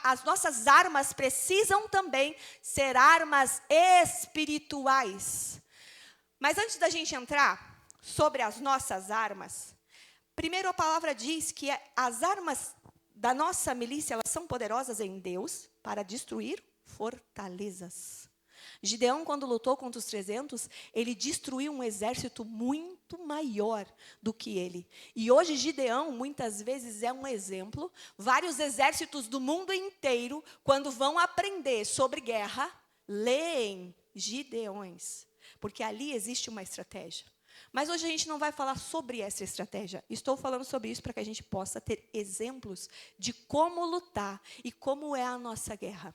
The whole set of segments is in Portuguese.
as nossas armas precisam também ser armas espirituais. Mas antes da gente entrar sobre as nossas armas, primeiro a palavra diz que as armas da nossa milícia, elas são poderosas em Deus para destruir fortalezas. Gideão, quando lutou contra os 300, ele destruiu um exército muito maior do que ele. E hoje Gideão, muitas vezes, é um exemplo. Vários exércitos do mundo inteiro, quando vão aprender sobre guerra, leem Gideões. Porque ali existe uma estratégia. Mas hoje a gente não vai falar sobre essa estratégia. Estou falando sobre isso para que a gente possa ter exemplos de como lutar e como é a nossa guerra.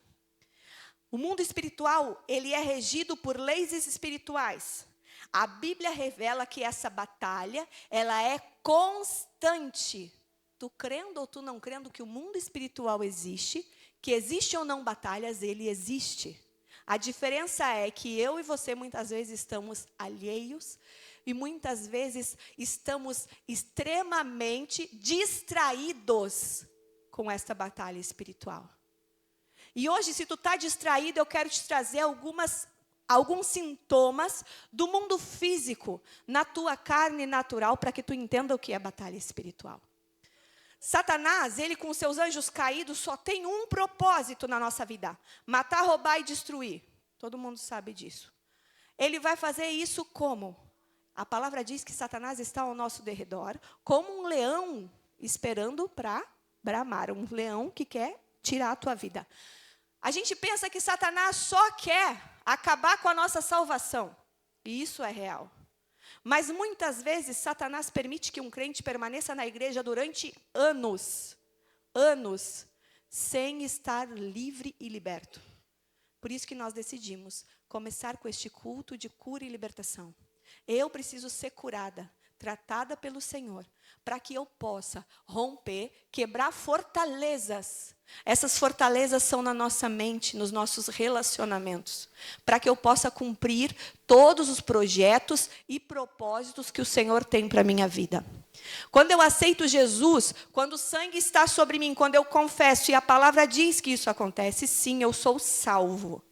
O mundo espiritual, ele é regido por leis espirituais. A Bíblia revela que essa batalha, ela é constante. Tu crendo ou tu não crendo que o mundo espiritual existe, que existe ou não batalhas, ele existe. A diferença é que eu e você muitas vezes estamos alheios e muitas vezes estamos extremamente distraídos com esta batalha espiritual. E hoje, se tu está distraído, eu quero te trazer alguns sintomas do mundo físico na tua carne natural para que tu entenda o que é batalha espiritual. Satanás, ele com seus anjos caídos, só tem um propósito na nossa vida: matar, roubar e destruir. Todo mundo sabe disso. Ele vai fazer isso como? A palavra diz que Satanás está ao nosso derredor, como um leão esperando para bramar. Um leão que quer tirar a tua vida. A gente pensa que Satanás só quer acabar com a nossa salvação. E isso é real. Mas muitas vezes Satanás permite que um crente permaneça na igreja durante anos, sem estar livre e liberto. Por isso que nós decidimos começar com este culto de cura e libertação. Eu preciso ser curada, tratada pelo Senhor, para que eu possa romper, quebrar fortalezas. Essas fortalezas são na nossa mente, nos nossos relacionamentos, para que eu possa cumprir todos os projetos e propósitos que o Senhor tem para a minha vida. Quando eu aceito Jesus, quando o sangue está sobre mim, quando eu confesso, e a palavra diz que isso acontece, sim, eu sou salvo.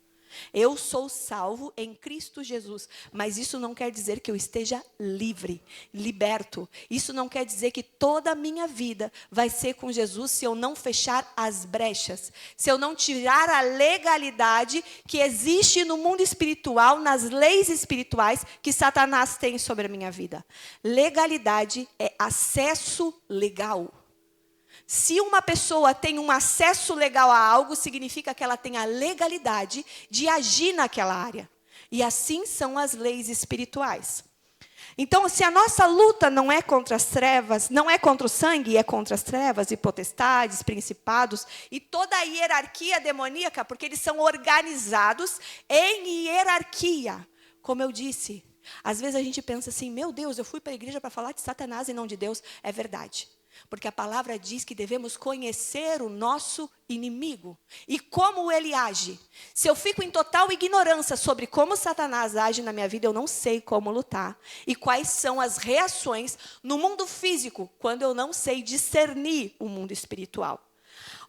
Eu sou salvo em Cristo Jesus, mas isso não quer dizer que eu esteja livre, liberto. Isso não quer dizer que toda a minha vida vai ser com Jesus se eu não fechar as brechas, se eu não tirar a legalidade que existe no mundo espiritual, nas leis espirituais que Satanás tem sobre a minha vida. Legalidade é acesso legal. Se uma pessoa tem um acesso legal a algo, significa que ela tem a legalidade de agir naquela área. E assim são as leis espirituais. Então, se a nossa luta não é contra as trevas, não é contra o sangue, é contra as trevas e potestades, principados e toda a hierarquia demoníaca, porque eles são organizados em hierarquia. Como eu disse, às vezes a gente pensa assim, meu Deus, eu fui para a igreja para falar de Satanás e não de Deus. É verdade. Porque a palavra diz que devemos conhecer o nosso inimigo e como ele age. Se eu fico em total ignorância sobre como Satanás age na minha vida, eu não sei como lutar. E quais são as reações no mundo físico, quando eu não sei discernir o mundo espiritual.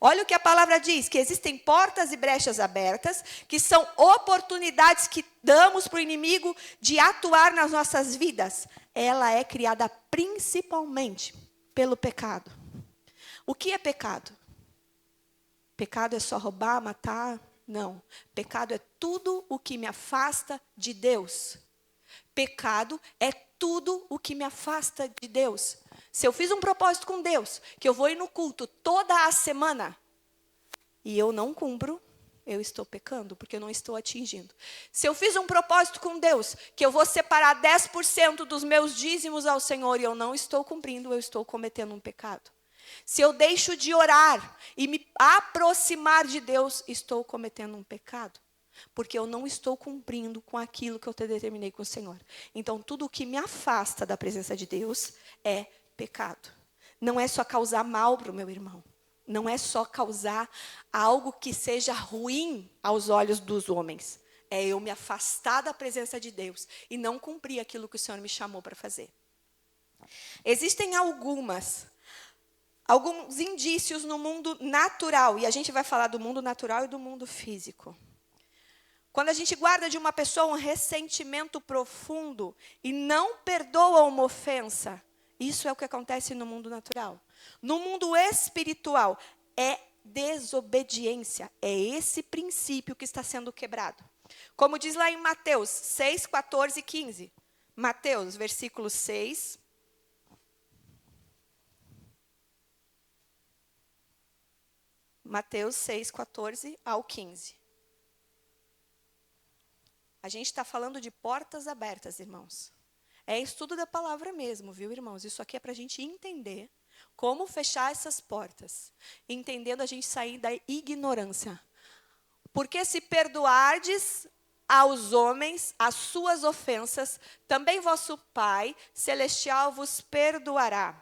Olha o que a palavra diz, que existem portas e brechas abertas, que são oportunidades que damos para o inimigo de atuar nas nossas vidas. Ela é criada principalmente pelo pecado. O que é pecado? Pecado é só roubar, matar? Não. Pecado é tudo o que me afasta de Deus. Pecado é tudo o que me afasta de Deus. Se eu fiz um propósito com Deus, que eu vou ir no culto toda a semana, e eu não cumpro, eu estou pecando, porque eu não estou atingindo. Se eu fiz um propósito com Deus, que eu vou separar 10% dos meus dízimos ao Senhor, e eu não estou cumprindo, eu estou cometendo um pecado. Se eu deixo de orar e me aproximar de Deus, estou cometendo um pecado. Porque eu não estou cumprindo com aquilo que eu determinei com o Senhor. Então, tudo o que me afasta da presença de Deus é pecado. Não é só causar mal para o meu irmão. Não é só causar algo que seja ruim aos olhos dos homens. É eu me afastar da presença de Deus e não cumprir aquilo que o Senhor me chamou para fazer. Existem algumas alguns indícios no mundo natural, e a gente vai falar do mundo natural e do mundo físico. Quando a gente guarda de uma pessoa um ressentimento profundo e não perdoa uma ofensa, isso é o que acontece no mundo natural. No mundo espiritual, é desobediência. É esse princípio que está sendo quebrado. Como diz lá em Mateus 6, 14 e 15. Mateus, versículo 6. Mateus 6, 14 ao 15. A gente está falando de portas abertas, irmãos. É estudo da palavra mesmo, viu, irmãos? Isso aqui é para a gente entender como fechar essas portas. Entendendo a gente sair da ignorância. Porque se perdoardes aos homens as suas ofensas, também vosso Pai celestial vos perdoará.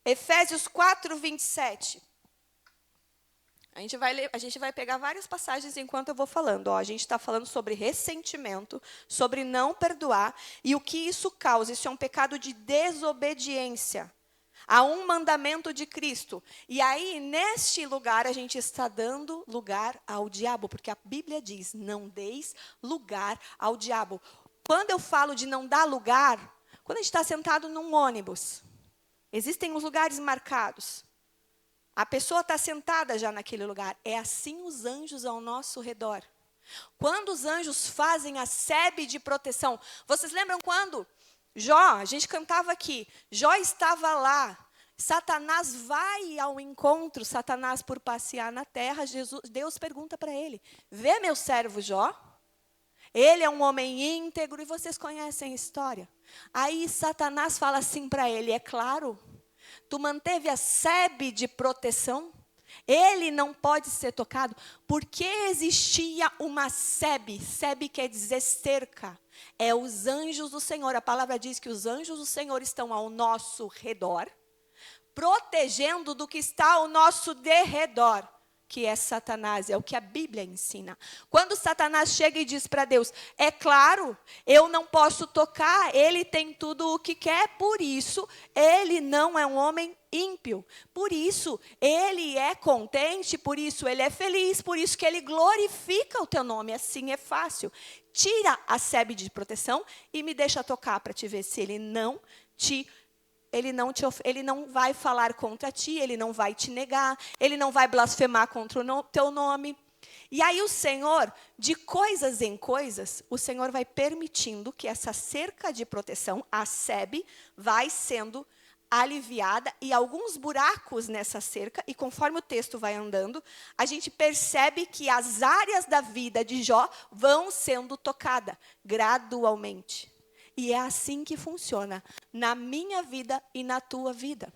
Efésios 4, 27. A gente vai pegar várias passagens enquanto eu vou falando. A gente está falando sobre ressentimento, sobre não perdoar, e o que isso causa. Isso é um pecado de desobediência a um mandamento de Cristo. E aí, neste lugar, a gente está dando lugar ao diabo, porque a Bíblia diz, não deis lugar ao diabo. Quando eu falo de não dar lugar, quando a gente está sentado num ônibus, existem os lugares marcados. A pessoa está sentada já naquele lugar. É assim os anjos ao nosso redor. Quando os anjos fazem a sebe de proteção. Vocês lembram quando? Jó, a gente cantava aqui. Jó estava lá. Satanás vai ao encontro. Satanás por passear na terra. Deus pergunta para ele. Vê meu servo Jó? Ele é um homem íntegro e vocês conhecem a história. Aí Satanás fala assim para ele. É claro. Tu manteve a sebe de proteção? Ele não pode ser tocado. Porque existia uma sebe. Sebe quer dizer cerca. É os anjos do Senhor. A palavra diz que os anjos do Senhor estão ao nosso redor, protegendo do que está ao nosso derredor, que é Satanás, é o que a Bíblia ensina. Quando Satanás chega e diz para Deus, é claro, eu não posso tocar, ele tem tudo o que quer, por isso, ele não é um homem ímpio, por isso, ele é contente, por isso, ele é feliz, por isso que ele glorifica o teu nome, assim é fácil. Tira a sebe de proteção e me deixa tocar para te ver se ele não vai falar contra ti, ele não vai te negar, ele não vai blasfemar contra o teu nome. E aí o Senhor, de coisas em coisas, o Senhor vai permitindo que essa cerca de proteção, a sebe, vai sendo aliviada e alguns buracos nessa cerca, e conforme o texto vai andando, a gente percebe que as áreas da vida de Jó vão sendo tocadas gradualmente. E é assim que funciona na minha vida e na tua vida.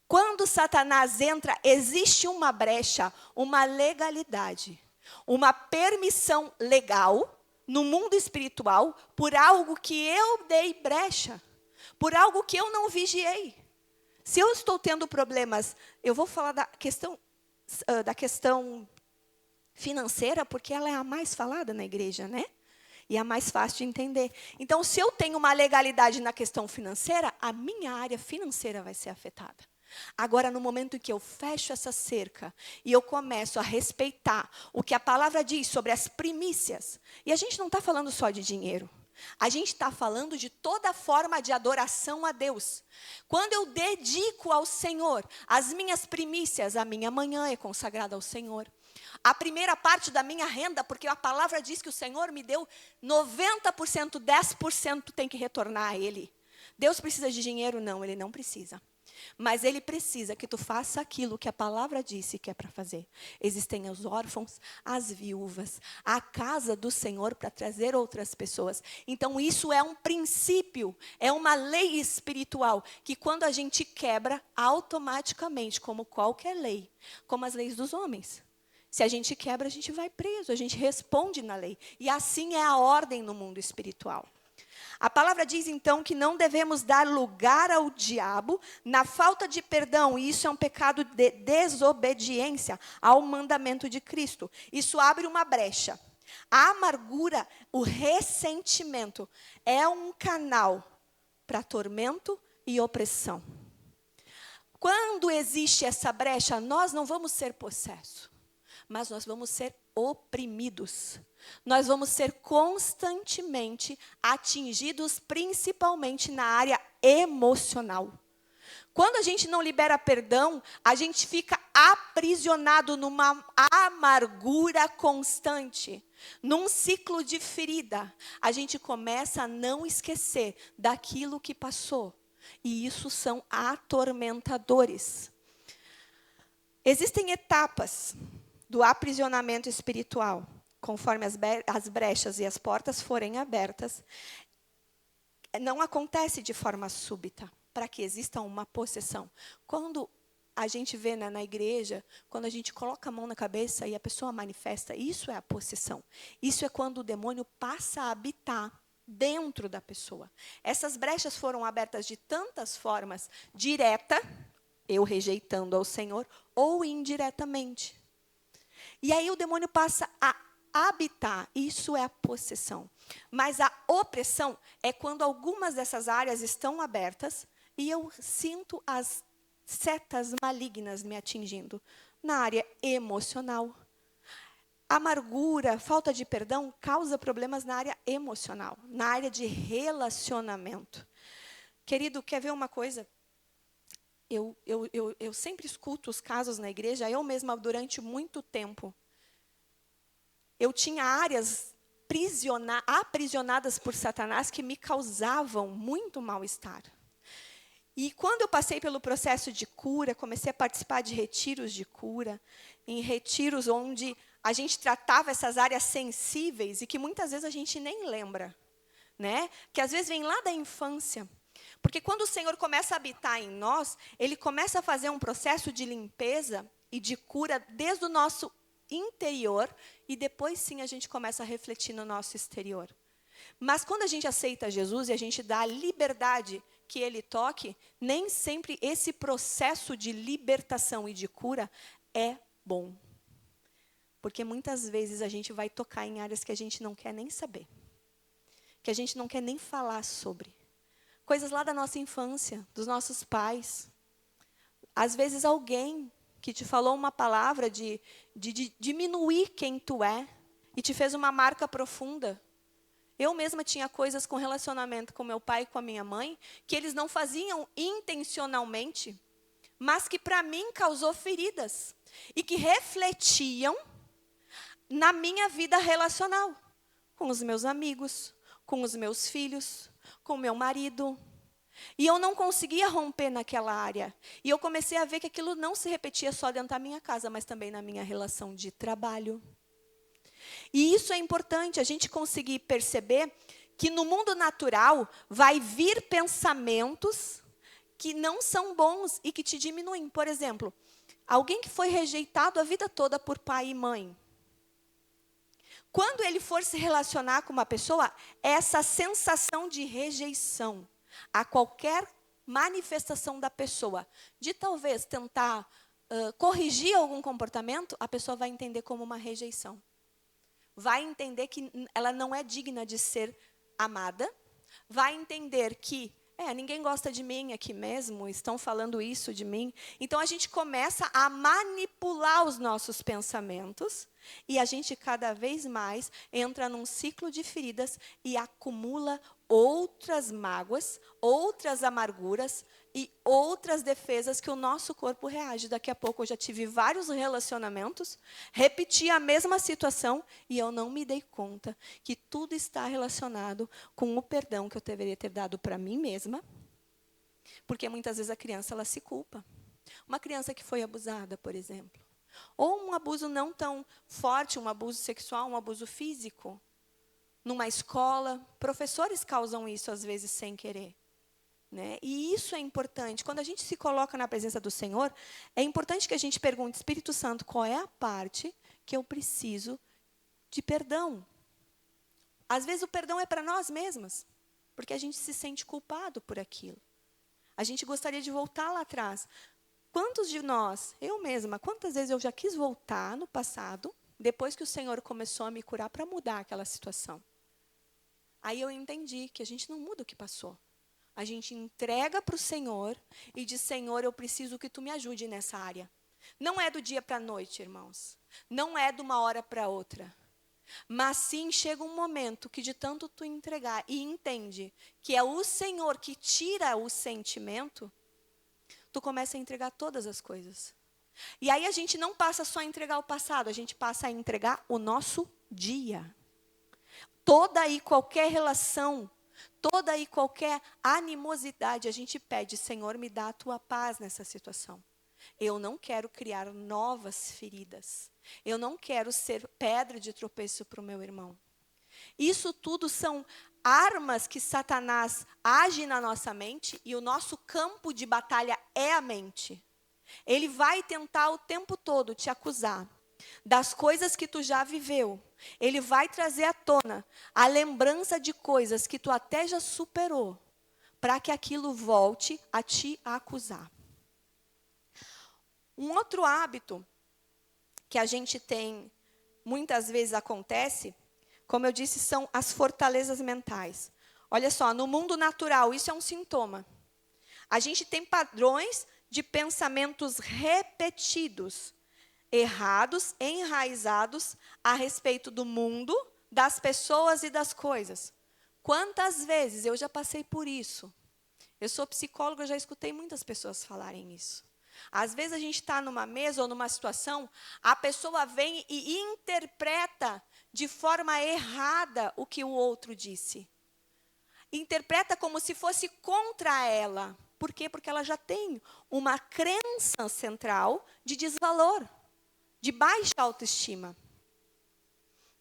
Quando Satanás entra, existe uma brecha, uma legalidade, uma permissão legal no mundo espiritual por algo que eu dei brecha, por algo que eu não vigiei. Se eu estou tendo problemas, eu vou falar da questão financeira, porque ela é a mais falada na igreja, né? E é mais fácil de entender. Então, se eu tenho uma legalidade na questão financeira, a minha área financeira vai ser afetada. Agora, no momento em que eu fecho essa cerca e eu começo a respeitar o que a palavra diz sobre as primícias, e a gente não está falando só de dinheiro, a gente está falando de toda forma de adoração a Deus. Quando eu dedico ao Senhor as minhas primícias, a minha manhã é consagrada ao Senhor. A primeira parte da minha renda, porque a palavra diz que o Senhor me deu 90%, 10% tem que retornar a Ele. Deus precisa de dinheiro? Não, Ele não precisa. Mas Ele precisa que tu faça aquilo que a palavra disse que é para fazer. Existem os órfãos, as viúvas, a casa do Senhor para trazer outras pessoas. Então isso é um princípio, é uma lei espiritual, que quando a gente quebra, automaticamente, como qualquer lei, como as leis dos homens. Se a gente quebra, a gente vai preso, a gente responde na lei. E assim é a ordem no mundo espiritual. A palavra diz, então, que não devemos dar lugar ao diabo na falta de perdão. E isso é um pecado de desobediência ao mandamento de Cristo. Isso abre uma brecha. A amargura, o ressentimento, é um canal para tormento e opressão. Quando existe essa brecha, nós não vamos ser possessos, mas nós vamos ser oprimidos. Nós vamos ser constantemente atingidos, principalmente na área emocional. Quando a gente não libera perdão, a gente fica aprisionado numa amargura constante, num ciclo de ferida. A gente começa a não esquecer daquilo que passou. E isso são atormentadores. Existem etapas do aprisionamento espiritual. Conforme as brechas e as portas forem abertas, não acontece de forma súbita, para que exista uma possessão. Quando a gente vê na igreja, quando a gente coloca a mão na cabeça e a pessoa manifesta, isso é a possessão. Isso é quando o demônio passa a habitar dentro da pessoa. Essas brechas foram abertas de tantas formas, direta, eu rejeitando ao Senhor, ou indiretamente. E aí o demônio passa a habitar, isso é a possessão. Mas a opressão é quando algumas dessas áreas estão abertas e eu sinto as setas malignas me atingindo. Na área emocional. Amargura, falta de perdão causa problemas na área emocional, na área de relacionamento. Querido, quer ver uma coisa? Eu sempre escuto os casos na igreja, eu mesma durante muito tempo. Eu tinha áreas aprisionadas por Satanás que me causavam muito mal-estar. E quando eu passei pelo processo de cura, comecei a participar de retiros de cura, em retiros onde a gente tratava essas áreas sensíveis e que muitas vezes a gente nem lembra, né? Que às vezes vem lá da infância. Porque quando o Senhor começa a habitar em nós, Ele começa a fazer um processo de limpeza e de cura desde o nosso interior e depois sim a gente começa a refletir no nosso exterior. Mas quando a gente aceita Jesus e a gente dá a liberdade que Ele toque, nem sempre esse processo de libertação e de cura é bom. Porque muitas vezes a gente vai tocar em áreas que a gente não quer nem saber. Que a gente não quer nem falar sobre. Coisas lá da nossa infância, dos nossos pais. Às vezes alguém que te falou uma palavra de diminuir quem tu é e te fez uma marca profunda. Eu mesma tinha coisas com relacionamento com meu pai e com a minha mãe que eles não faziam intencionalmente, mas que para mim causou feridas e que refletiam na minha vida relacional, com os meus amigos, com os meus filhos, com o meu marido. E eu não conseguia romper naquela área. E eu comecei a ver que aquilo não se repetia só dentro da minha casa, mas também na minha relação de trabalho. E isso é importante, a gente conseguir perceber que no mundo natural vai vir pensamentos que não são bons e que te diminuem. Por exemplo, alguém que foi rejeitado a vida toda por pai e mãe. Quando ele for se relacionar com uma pessoa, essa sensação de rejeição a qualquer manifestação da pessoa, de talvez tentar corrigir algum comportamento, a pessoa vai entender como uma rejeição. Vai entender que ela não é digna de ser amada, vai entender que ninguém gosta de mim aqui mesmo, estão falando isso de mim. Então, a gente começa a manipular os nossos pensamentos e a gente cada vez mais entra num ciclo de feridas e acumula outras mágoas, outras amarguras e outras defesas que o nosso corpo reage. Daqui a pouco eu já tive vários relacionamentos, repeti a mesma situação e eu não me dei conta que tudo está relacionado com o perdão que eu deveria ter dado para mim mesma, porque muitas vezes a criança ela se culpa. Uma criança que foi abusada, por exemplo, ou um abuso não tão forte, um abuso sexual, um abuso físico, numa escola, professores causam isso às vezes sem querer. Né? E isso é importante. Quando a gente se coloca na presença do Senhor, é importante que a gente pergunte, Espírito Santo, qual é a parte que eu preciso de perdão? Às vezes o perdão é para nós mesmas, porque a gente se sente culpado por aquilo. A gente gostaria de voltar lá atrás. Quantos de nós, eu mesma, quantas vezes eu já quis voltar no passado, depois que o Senhor começou a me curar para mudar aquela situação? Aí eu entendi que a gente não muda o que passou. A gente entrega para o Senhor e diz, Senhor, eu preciso que tu me ajude nessa área. Não é do dia para a noite, irmãos. Não é de uma hora para outra. Mas sim, chega um momento que de tanto tu entregar e entende que é o Senhor que tira o sentimento, tu começa a entregar todas as coisas. E aí a gente não passa só a entregar o passado, a gente passa a entregar o nosso dia. Toda e qualquer relação, toda e qualquer animosidade, a gente pede, Senhor, me dá a tua paz nessa situação. Eu não quero criar novas feridas. Eu não quero ser pedra de tropeço para o meu irmão. Isso tudo são armas que Satanás age na nossa mente e o nosso campo de batalha é a mente. Ele vai tentar o tempo todo te acusar das coisas que tu já viveu. Ele vai trazer à tona a lembrança de coisas que tu até já superou, para que aquilo volte a te acusar. Um outro hábito que a gente tem, muitas vezes acontece, como eu disse, são as fortalezas mentais. Olha só, no mundo natural, isso é um sintoma. A gente tem padrões de pensamentos repetidos, errados, enraizados a respeito do mundo, das pessoas e das coisas. Quantas vezes eu já passei por isso? Eu sou psicóloga, eu já escutei muitas pessoas falarem isso. Às vezes a gente está numa mesa ou numa situação, a pessoa vem e interpreta de forma errada o que o outro disse. Interpreta como se fosse contra ela. Por quê? Porque ela já tem uma crença central de desvalor, de baixa autoestima,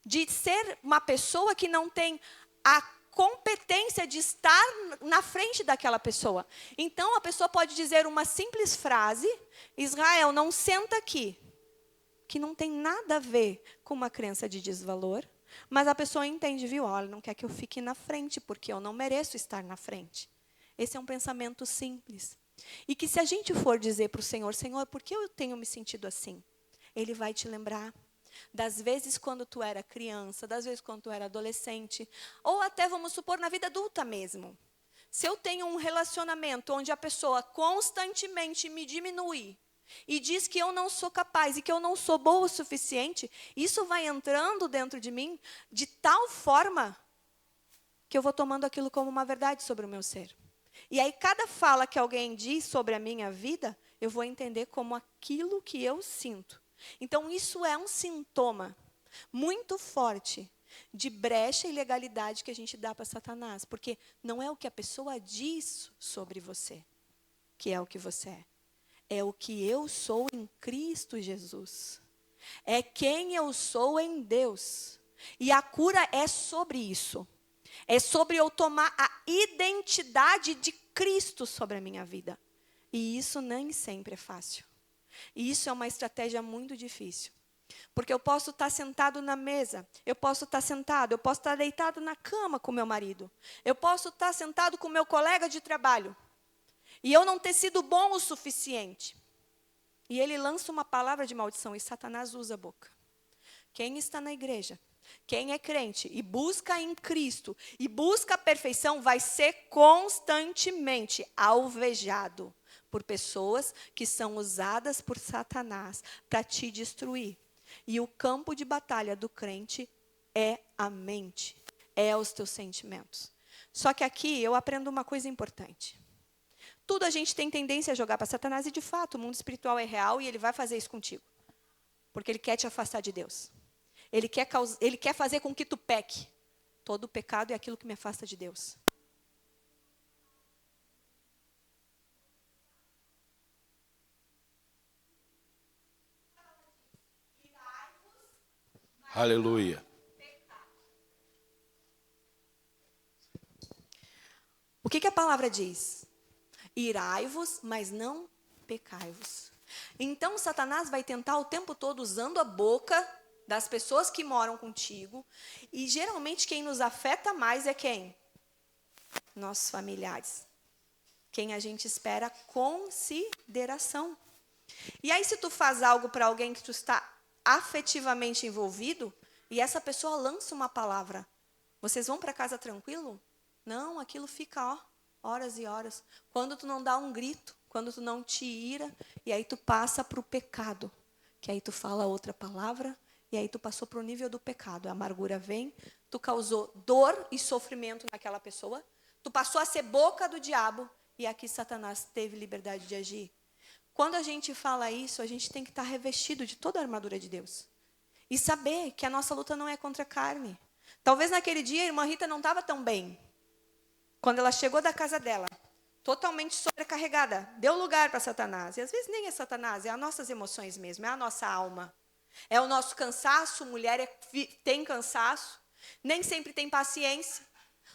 de ser uma pessoa que não tem a competência de estar na frente daquela pessoa. Então, a pessoa pode dizer uma simples frase, Israel, não senta aqui, que não tem nada a ver com uma crença de desvalor, mas a pessoa entende, viu? Olha, não quer que eu fique na frente, porque eu não mereço estar na frente. Esse é um pensamento simples. E que se a gente for dizer para o Senhor, Senhor, por que eu tenho me sentido assim? Ele vai te lembrar das vezes quando tu era criança, das vezes quando tu era adolescente, ou até, vamos supor, na vida adulta mesmo. Se eu tenho um relacionamento onde a pessoa constantemente me diminui e diz que eu não sou capaz e que eu não sou boa o suficiente, isso vai entrando dentro de mim de tal forma que eu vou tomando aquilo como uma verdade sobre o meu ser. E aí, cada fala que alguém diz sobre a minha vida, eu vou entender como aquilo que eu sinto. Então, isso é um sintoma muito forte de brecha e ilegalidade que a gente dá para Satanás. Porque não é o que a pessoa diz sobre você, que é o que você é. É o que eu sou em Cristo Jesus. É quem eu sou em Deus. E a cura é sobre isso. É sobre eu tomar a identidade de Cristo sobre a minha vida. E isso nem sempre é fácil. E isso é uma estratégia muito difícil. Porque eu posso estar sentado na mesa, eu posso estar sentado, eu posso estar deitado na cama com meu marido, eu posso estar sentado com meu colega de trabalho, e eu não ter sido bom o suficiente. E ele lança uma palavra de maldição, e Satanás usa a boca. Quem está na igreja, quem é crente e busca em Cristo, e busca a perfeição, vai ser constantemente alvejado por pessoas que são usadas por Satanás para te destruir. E o campo de batalha do crente é a mente, é os teus sentimentos. Só que aqui eu aprendo uma coisa importante. Tudo a gente tem tendência a jogar para Satanás e, de fato, o mundo espiritual é real e ele vai fazer isso contigo. Porque ele quer te afastar de Deus. Ele quer fazer com que tu peque. Todo pecado é aquilo que me afasta de Deus. Aleluia. O que a palavra diz? Irai-vos, mas não pecai-vos. Então, Satanás vai tentar o tempo todo usando a boca das pessoas que moram contigo. E, geralmente, quem nos afeta mais é quem? Nossos familiares. Quem a gente espera consideração. E aí, se tu faz algo para alguém que tu está afetivamente envolvido, e essa pessoa lança uma palavra, vocês vão para casa tranquilo? Não, aquilo fica, horas e horas. Quando tu não dá um grito, quando tu não te ira, e aí tu passa para o pecado, que aí tu fala outra palavra, e aí tu passou para o nível do pecado. A amargura vem, tu causou dor e sofrimento naquela pessoa, tu passou a ser boca do diabo, e aqui Satanás teve liberdade de agir. Quando a gente fala isso, a gente tem que estar revestido de toda a armadura de Deus. E saber que a nossa luta não é contra a carne. Talvez naquele dia a irmã Rita não estava tão bem. Quando ela chegou da casa dela, totalmente sobrecarregada, deu lugar para Satanás. E às vezes nem é Satanás, é as nossas emoções mesmo, é a nossa alma. É o nosso cansaço, mulher tem cansaço, nem sempre tem paciência.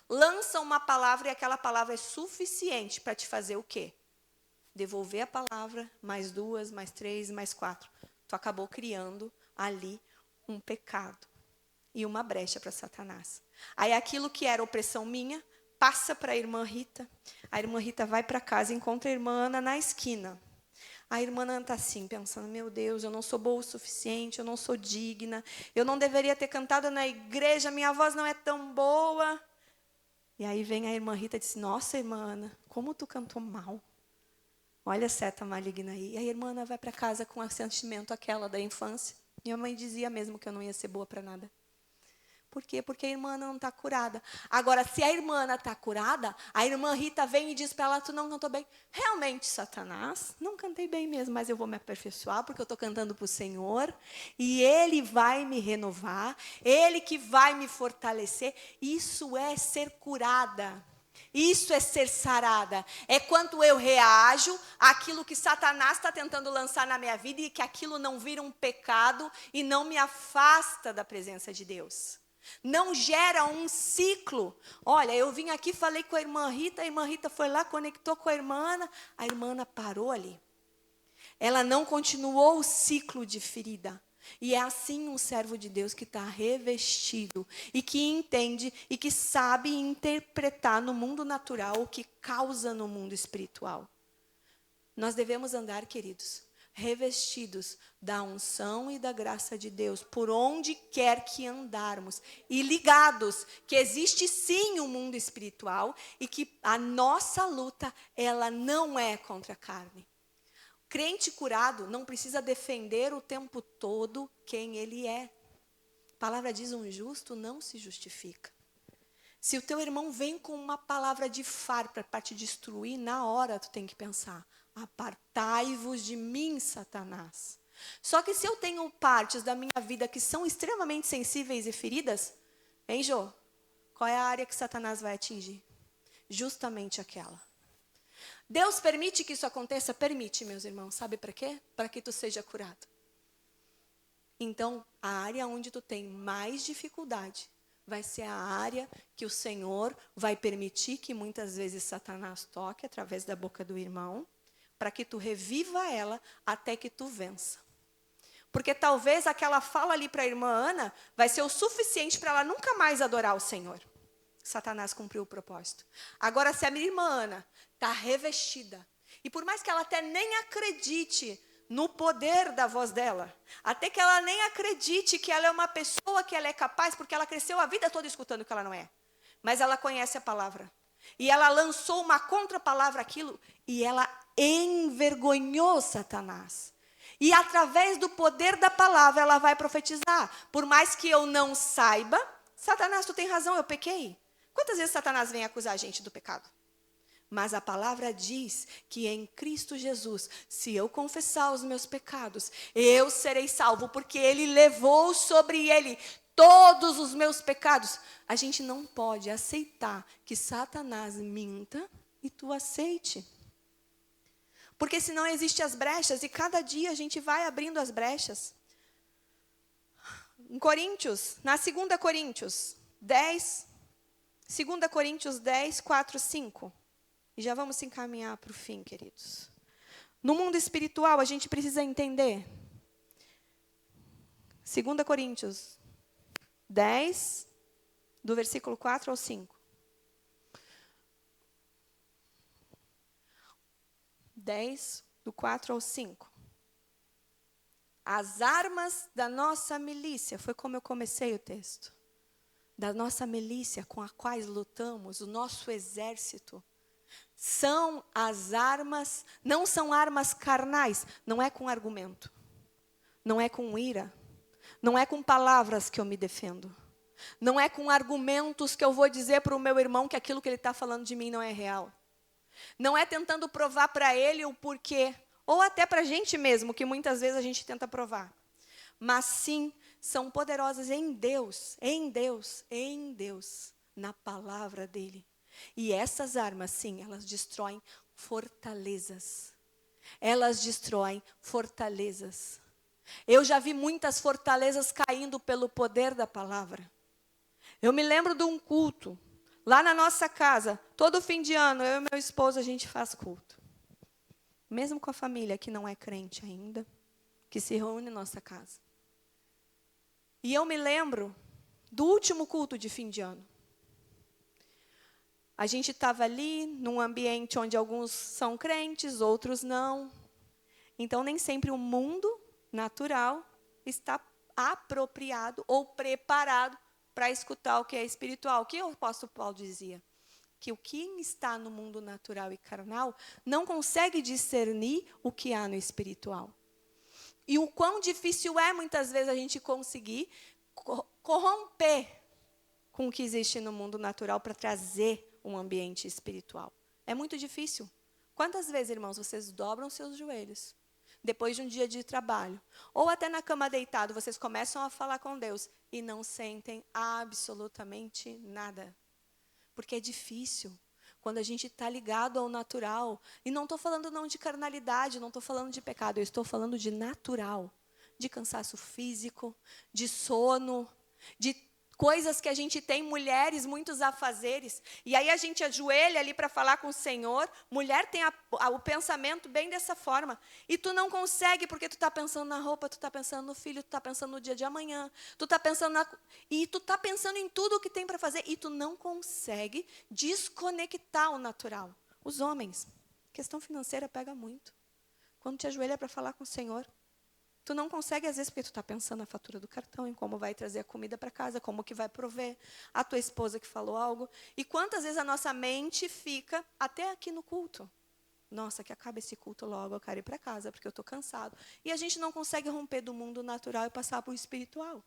Lança uma palavra e aquela palavra é suficiente para te fazer o quê? Devolver a palavra, mais 2, mais 3, mais 4. Tu acabou criando ali um pecado e uma brecha para Satanás. Aí aquilo que era opressão minha, passa para a irmã Rita. A irmã Rita vai para casa e encontra a irmã Ana na esquina. A irmã Ana está assim, pensando, meu Deus, eu não sou boa o suficiente, eu não sou digna, eu não deveria ter cantado na igreja, minha voz não é tão boa. E aí vem a irmã Rita e diz, nossa, irmã Ana, como tu cantou mal. Olha a seta maligna aí. E a irmã Ana vai para casa com o sentimento aquela da infância. Minha mãe dizia mesmo que eu não ia ser boa para nada. Por quê? Porque a irmã Ana não está curada. Agora, se a irmã Ana está curada, a irmã Rita vem e diz para ela, tu não cantou bem. Realmente, Satanás, não cantei bem mesmo, mas eu vou me aperfeiçoar, porque eu estou cantando para o Senhor, e Ele vai me renovar, Ele que vai me fortalecer. Isso é ser curada. Isso é ser sarada. É quando eu reajo àquilo que Satanás está tentando lançar na minha vida e que aquilo não vira um pecado e não me afasta da presença de Deus. Não gera um ciclo. Olha, eu vim aqui, falei com a irmã Rita foi lá, conectou com a irmã Ana parou ali. Ela não continuou o ciclo de ferida. E é assim um servo de Deus que está revestido e que entende e que sabe interpretar no mundo natural o que causa no mundo espiritual. Nós devemos andar, queridos, revestidos da unção e da graça de Deus, por onde quer que andarmos, e ligados que existe sim um mundo espiritual e que a nossa luta, ela não é contra a carne. Crente curado não precisa defender o tempo todo quem ele é. A palavra diz, um justo não se justifica. Se o teu irmão vem com uma palavra de farpa para te destruir, na hora tu tem que pensar, apartai-vos de mim, Satanás. Só que se eu tenho partes da minha vida que são extremamente sensíveis e feridas, hein, Jô? Qual é a área que Satanás vai atingir? Justamente aquela. Deus permite que isso aconteça? Permite, meus irmãos. Sabe para quê? Para que tu seja curado. Então, a área onde tu tem mais dificuldade vai ser a área que o Senhor vai permitir que muitas vezes Satanás toque através da boca do irmão, para que tu reviva ela até que tu vença. Porque talvez aquela fala ali para a irmã Ana vai ser o suficiente para ela nunca mais adorar o Senhor. Satanás cumpriu o propósito. Agora, se a minha irmã Ana está revestida, e por mais que ela até nem acredite no poder da voz dela, até que ela nem acredite que ela é uma pessoa, que ela é capaz, porque ela cresceu a vida toda escutando que ela não é, mas ela conhece a palavra, e ela lançou uma contrapalavra àquilo, e ela envergonhou Satanás, e através do poder da palavra, ela vai profetizar, por mais que eu não saiba, Satanás, tu tem razão, eu pequei. Quantas vezes Satanás vem acusar a gente do pecado? Mas a palavra diz que em Cristo Jesus, se eu confessar os meus pecados, eu serei salvo, porque Ele levou sobre Ele todos os meus pecados. A gente não pode aceitar que Satanás minta e tu aceite. Porque senão existem as brechas, e cada dia a gente vai abrindo as brechas. Em Coríntios, na 2 Coríntios 10, 2 Coríntios 10, 4, 5. E já vamos se encaminhar para o fim, queridos. No mundo espiritual, a gente precisa entender. 2 Coríntios 10, do versículo 4 ao 5. 10, do 4 ao 5. As armas da nossa milícia, foi como eu comecei o texto. Da nossa milícia com a quais lutamos, o nosso exército, são as armas, não são armas carnais, não é com argumento, não é com ira, não é com palavras que eu me defendo, não é com argumentos que eu vou dizer para o meu irmão que aquilo que ele está falando de mim não é real. Não é tentando provar para ele o porquê, ou até para a gente mesmo, que muitas vezes a gente tenta provar. Mas sim, são poderosas em Deus, na palavra dele. E essas armas, sim, elas destroem fortalezas. Elas destroem fortalezas. Eu já vi muitas fortalezas caindo pelo poder da palavra. Eu me lembro de um culto, lá na nossa casa, todo fim de ano, eu e meu esposo, a gente faz culto. Mesmo com a família que não é crente ainda, que se reúne em nossa casa. E eu me lembro do último culto de fim de ano. A gente estava ali, num ambiente onde alguns são crentes, outros não. Então, nem sempre o mundo natural está apropriado ou preparado para escutar o que é espiritual. O que o apóstolo Paulo dizia? Que o que está no mundo natural e carnal não consegue discernir o que há no espiritual. E o quão difícil é, muitas vezes, a gente conseguir corromper com o que existe no mundo natural para trazer um ambiente espiritual. É muito difícil. Quantas vezes, irmãos, vocês dobram seus joelhos, depois de um dia de trabalho, ou até na cama deitado, vocês começam a falar com Deus e não sentem absolutamente nada? Porque é difícil. Quando a gente está ligado ao natural, e não estou falando não de carnalidade, não estou falando de pecado, eu estou falando de natural, de cansaço físico, de sono, de coisas que a gente tem, mulheres, muitos afazeres, e aí a gente ajoelha ali para falar com o Senhor, mulher tem o pensamento bem dessa forma, e tu não consegue porque tu está pensando na roupa, tu está pensando no filho, tu está pensando no dia de amanhã, tu está pensando e tu está pensando em tudo o que tem para fazer, e tu não consegue desconectar o natural. Os homens, questão financeira pega muito. Quando te ajoelha para falar com o Senhor, tu não consegue, às vezes, porque tu está pensando na fatura do cartão, em como vai trazer a comida para casa, como que vai prover, a tua esposa que falou algo. E quantas vezes a nossa mente fica até aqui no culto. Nossa, que acabe esse culto logo, eu quero ir para casa, porque eu estou cansado. E a gente não consegue romper do mundo natural e passar para o espiritual.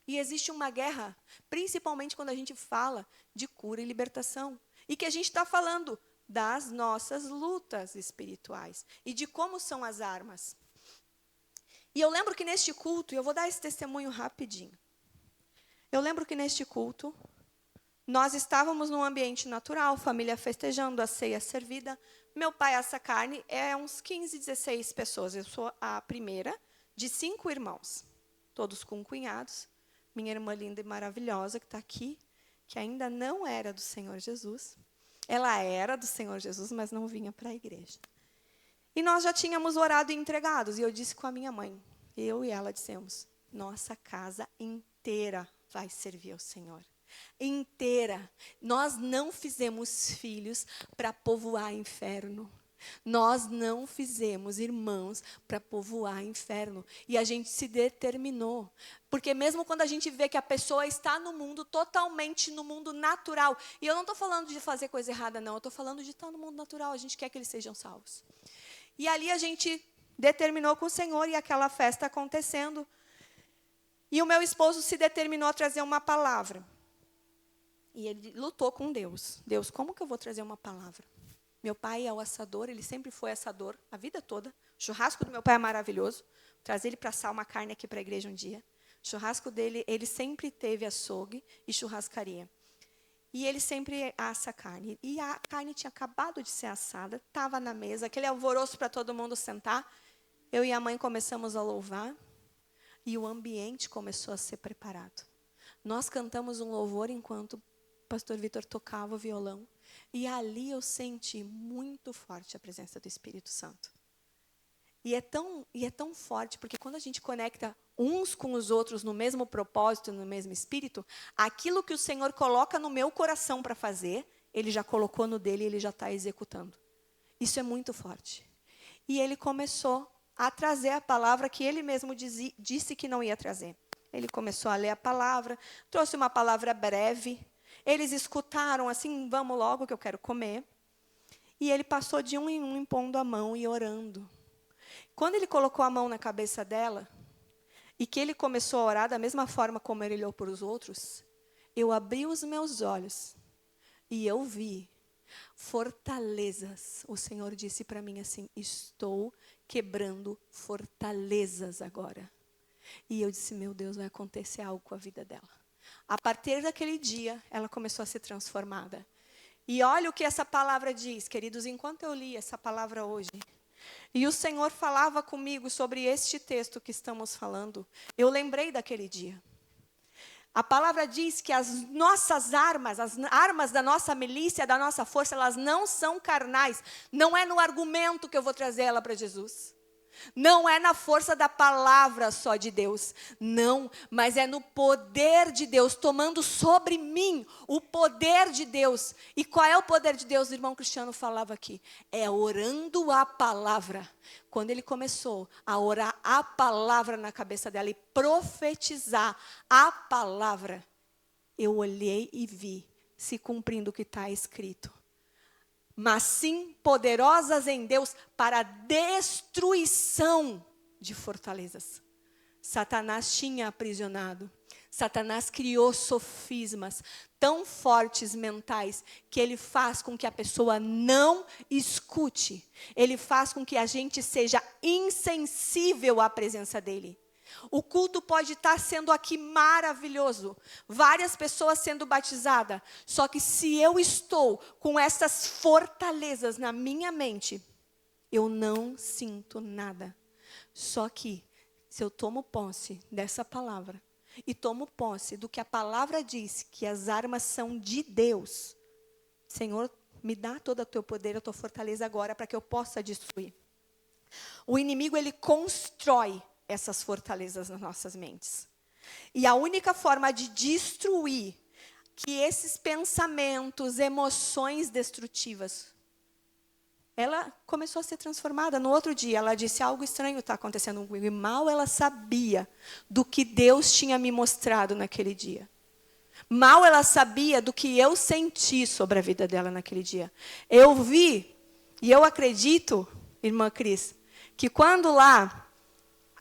E existe uma guerra, principalmente quando a gente fala de cura e libertação. E que a gente está falando das nossas lutas espirituais e de como são as armas. E eu lembro que neste culto, e eu vou dar esse testemunho rapidinho. Eu lembro que neste culto, nós estávamos num ambiente natural, família festejando, a ceia servida. Meu pai assa carne, uns 15, 16 pessoas. Eu sou a primeira de 5 irmãos, todos com cunhados. Minha irmã linda e maravilhosa, que está aqui, que ainda não era do Senhor Jesus. Ela era do Senhor Jesus, mas não vinha para a igreja. E nós já tínhamos orado e entregados. E eu disse com a minha mãe, eu e ela dissemos, nossa casa inteira vai servir ao Senhor. Inteira. Nós não fizemos filhos para povoar inferno. Nós não fizemos irmãos para povoar inferno. E a gente se determinou. Porque mesmo quando a gente vê que a pessoa está no mundo, totalmente no mundo natural. E eu não estou falando de fazer coisa errada, não. Eu estou falando de estar no mundo natural. A gente quer que eles sejam salvos. E ali a gente determinou com o Senhor e aquela festa acontecendo. E o meu esposo se determinou a trazer uma palavra. E ele lutou com Deus. Deus, como que eu vou trazer uma palavra? Meu pai é o assador, ele sempre foi assador a vida toda. O churrasco do meu pai é maravilhoso. Trazer ele para assar uma carne aqui para a igreja um dia. O churrasco dele, ele sempre teve açougue e churrascaria. E ele sempre assa carne. E a carne tinha acabado de ser assada, estava na mesa, aquele alvoroço para todo mundo sentar. Eu e a mãe começamos a louvar e o ambiente começou a ser preparado. Nós cantamos um louvor enquanto o pastor Vitor tocava o violão. E ali eu senti muito forte a presença do Espírito Santo. E é tão forte, porque quando a gente conecta uns com os outros no mesmo propósito, no mesmo espírito, aquilo que o Senhor coloca no meu coração para fazer, Ele já colocou no dele e Ele já está executando. Isso é muito forte. E Ele começou a trazer a palavra que Ele mesmo disse que não ia trazer. Ele começou a ler a palavra, trouxe uma palavra breve. Eles escutaram assim, vamos logo que eu quero comer. E ele passou de um em um, impondo a mão e orando. Quando ele colocou a mão na cabeça dela, e que ele começou a orar da mesma forma como ele olhou para os outros, eu abri os meus olhos e eu vi fortalezas. O Senhor disse para mim assim: estou quebrando fortalezas agora. E eu disse: meu Deus, vai acontecer algo com a vida dela. A partir daquele dia, ela começou a ser transformada. E olha o que essa palavra diz, queridos, enquanto eu li essa palavra hoje, e o Senhor falava comigo sobre este texto que estamos falando, eu lembrei daquele dia. A palavra diz que as nossas armas, as armas da nossa milícia, da nossa força, elas não são carnais. Não é no argumento que eu vou trazer ela para Jesus. Não é na força da palavra só de Deus. Não, mas é no poder de Deus, tomando sobre mim o poder de Deus. E qual é o poder de Deus? O irmão Cristiano falava aqui. É orando a palavra. Quando ele começou a orar a palavra na cabeça dela e profetizar a palavra, eu olhei e vi se cumprindo o que está escrito. Mas sim poderosas em Deus para a destruição de fortalezas. Satanás tinha aprisionado. Satanás criou sofismas tão fortes mentais que ele faz com que a pessoa não escute. Ele faz com que a gente seja insensível à presença dele. O culto pode estar sendo aqui maravilhoso, várias pessoas sendo batizadas, só que se eu estou com essas fortalezas na minha mente, eu não sinto nada. Só que se eu tomo posse dessa palavra, e tomo posse do que a palavra diz, que as armas são de Deus, Senhor, me dá todo o teu poder, a tua fortaleza agora, para que eu possa destruir. O inimigo, ele constrói essas fortalezas nas nossas mentes. E a única forma de destruir que esses pensamentos, emoções destrutivas, ela começou a ser transformada. No outro dia, ela disse: algo estranho está acontecendo comigo. E mal ela sabia do que Deus tinha me mostrado naquele dia. Mal ela sabia do que eu senti sobre a vida dela naquele dia. Eu vi, e eu acredito, irmã Cris, que quando lá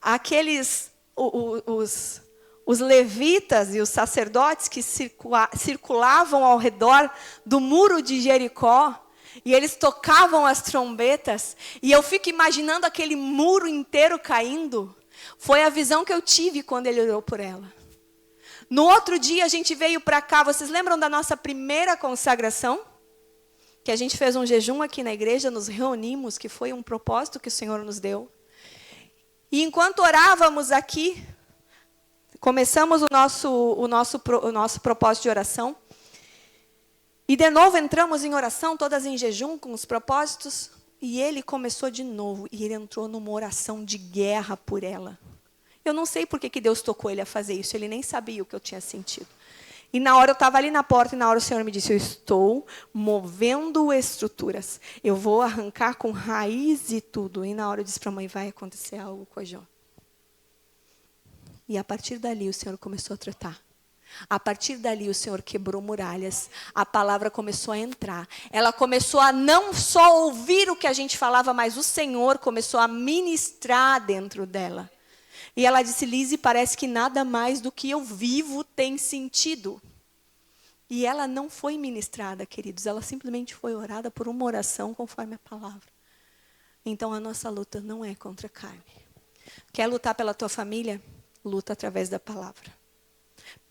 aqueles, os levitas e os sacerdotes que circulavam ao redor do muro de Jericó, e eles tocavam as trombetas, e eu fico imaginando aquele muro inteiro caindo. Foi a visão que eu tive quando ele orou por ela. No outro dia a gente veio para cá, vocês lembram da nossa primeira consagração? Que a gente fez um jejum aqui na igreja, nos reunimos, que foi um propósito que o Senhor nos deu. E enquanto orávamos aqui, começamos o nosso propósito de oração. E de novo entramos em oração, todas em jejum, com os propósitos. E ele começou de novo. E ele entrou numa oração de guerra por ela. Eu não sei por que Deus tocou ele a fazer isso. Ele nem sabia o que eu tinha sentido. E na hora eu estava ali na porta, e na hora o Senhor me disse: eu estou movendo estruturas. Eu vou arrancar com raiz e tudo. E na hora eu disse para a mãe: vai acontecer algo com a Jó. E a partir dali o Senhor começou a tratar. A partir dali o Senhor quebrou muralhas. A palavra começou a entrar. Ela começou a não só ouvir o que a gente falava, mas o Senhor começou a ministrar dentro dela. E ela disse: Lise, parece que nada mais do que eu vivo tem sentido. E ela não foi ministrada, queridos. Ela simplesmente foi orada por uma oração conforme a palavra. Então a nossa luta não é contra a carne. Quer lutar pela tua família? Luta através da palavra.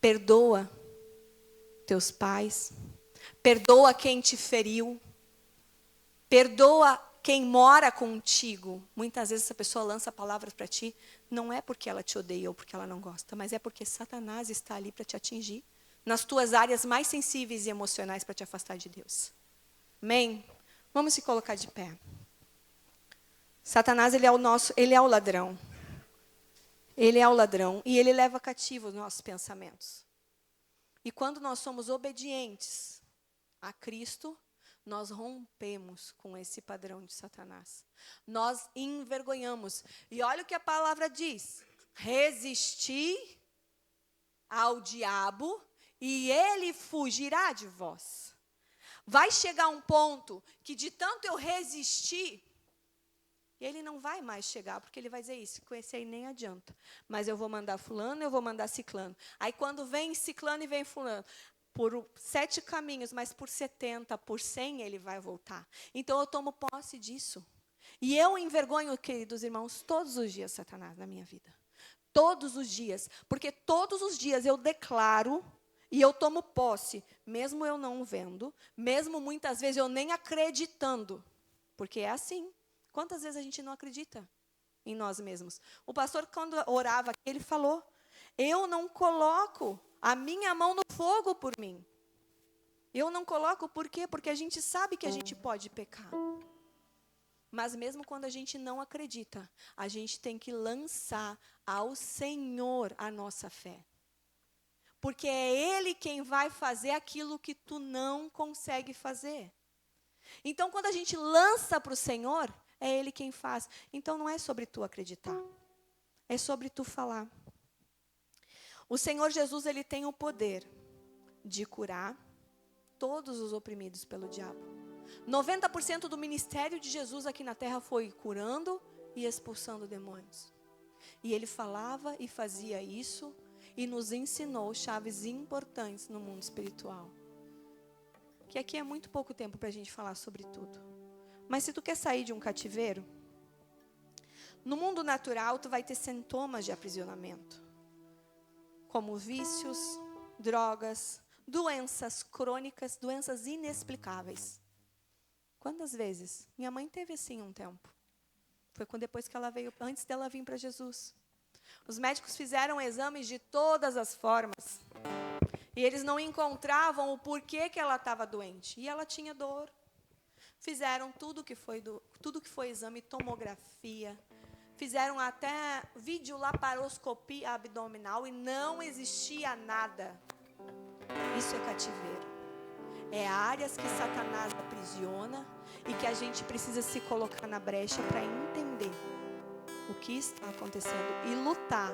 Perdoa teus pais. Perdoa quem te feriu. Perdoa quem mora contigo. Muitas vezes essa pessoa lança palavras para ti, não é porque ela te odeia ou porque ela não gosta, mas é porque Satanás está ali para te atingir, nas tuas áreas mais sensíveis e emocionais, para te afastar de Deus. Amém? Vamos se colocar de pé. Satanás, ele é o ladrão. Ele é o ladrão e ele leva cativo os nossos pensamentos. E quando nós somos obedientes a Cristo, nós rompemos com esse padrão de Satanás. Nós envergonhamos. E olha o que a palavra diz: resisti ao diabo e ele fugirá de vós. Vai chegar um ponto que de tanto eu resistir, ele não vai mais chegar, porque ele vai dizer isso, com esse aí nem adianta. Mas eu vou mandar fulano, eu vou mandar ciclano. Aí quando vem ciclano e vem fulano, por 7 caminhos, mas por 70, por 100, ele vai voltar. Então eu tomo posse disso. E eu envergonho, queridos irmãos, todos os dias Satanás na minha vida. Todos os dias. Porque todos os dias eu declaro e eu tomo posse, mesmo eu não vendo, mesmo muitas vezes eu nem acreditando. Porque é assim. Quantas vezes a gente não acredita em nós mesmos? O pastor, quando orava, ele falou, eu não coloco a minha mão no fogo por mim. Eu não coloco, por quê? Porque a gente sabe que a gente pode pecar. Mas mesmo quando a gente não acredita, a gente tem que lançar ao Senhor a nossa fé. Porque é Ele quem vai fazer aquilo que tu não consegue fazer. Então, quando a gente lança para o Senhor, é Ele quem faz. Então, não é sobre tu acreditar. É sobre tu falar. O Senhor Jesus, Ele tem o poder de curar todos os oprimidos pelo diabo. 90% do ministério de Jesus aqui na terra foi curando e expulsando demônios. E Ele falava e fazia isso e nos ensinou chaves importantes no mundo espiritual. Que aqui é muito pouco tempo para a gente falar sobre tudo. Mas se tu quer sair de um cativeiro, no mundo natural tu vai ter sintomas de aprisionamento. Como vícios, drogas, doenças crônicas, doenças inexplicáveis. Quantas vezes? Minha mãe teve assim um tempo. Foi depois que ela veio, antes dela vir para Jesus. Os médicos fizeram exames de todas as formas. E eles não encontravam o porquê que ela estava doente. E ela tinha dor. Fizeram tudo que foi exame, tomografia. Fizeram até videolaparoscopia abdominal e não existia nada. Isso é cativeiro. É áreas que Satanás aprisiona e que a gente precisa se colocar na brecha para entender o que está acontecendo e lutar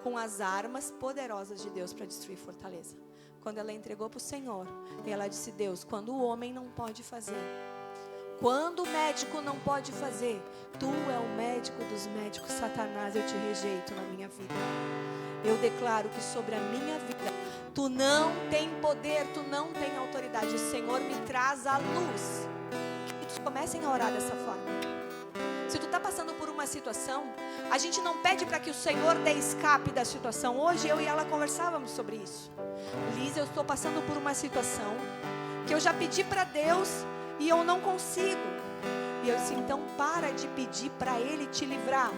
com as armas poderosas de Deus para destruir fortaleza. Quando ela entregou para o Senhor, ela disse, Deus, quando o homem não pode fazer, quando o médico não pode fazer, tu é o médico dos médicos, Satanás, eu te rejeito na minha vida. Eu declaro que sobre a minha vida, tu não tem poder, tu não tem autoridade. O Senhor me traz a luz. Que tu comecem a orar dessa forma. Se tu está passando por uma situação, a gente não pede para que o Senhor dê escape da situação. Hoje eu e ela conversávamos sobre isso. Liz, eu estou passando por uma situação que eu já pedi para Deus e eu não consigo. E eu disse, então para de pedir para Ele te livrar.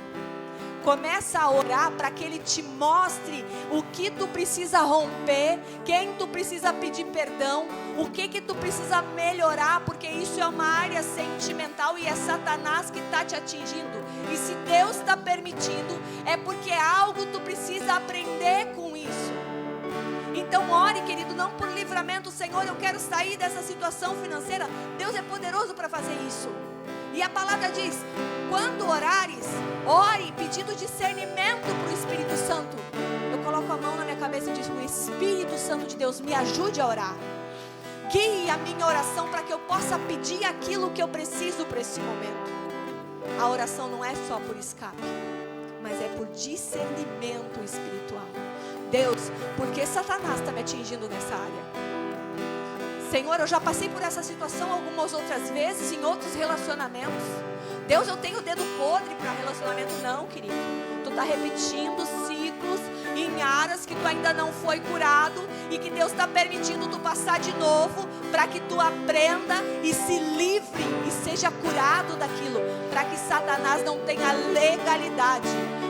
Começa a orar para que Ele te mostre o que tu precisa romper, quem tu precisa pedir perdão, o que tu precisa melhorar, porque isso é uma área sentimental e é Satanás que está te atingindo. E se Deus está permitindo, é porque é algo tu precisa aprender com isso. Então ore, querido, não por livramento, Senhor, eu quero sair dessa situação financeira. Deus é poderoso para fazer isso. E a palavra diz, quando orares, ore pedindo discernimento para o Espírito Santo. Eu coloco a mão na minha cabeça e digo, o Espírito Santo de Deus me ajude a orar. Guie a minha oração para que eu possa pedir aquilo que eu preciso para esse momento. A oração não é só por escape, mas é por discernimento espiritual. Deus, por que Satanás está me atingindo nessa área? Senhor, eu já passei por essa situação algumas outras vezes, em outros relacionamentos. Deus, eu tenho o dedo podre para relacionamento. Não, querido. Tu está repetindo ciclos em áreas que tu ainda não foi curado e que Deus está permitindo tu passar de novo para que tu aprenda e se livre e seja curado daquilo, para que Satanás não tenha legalidade,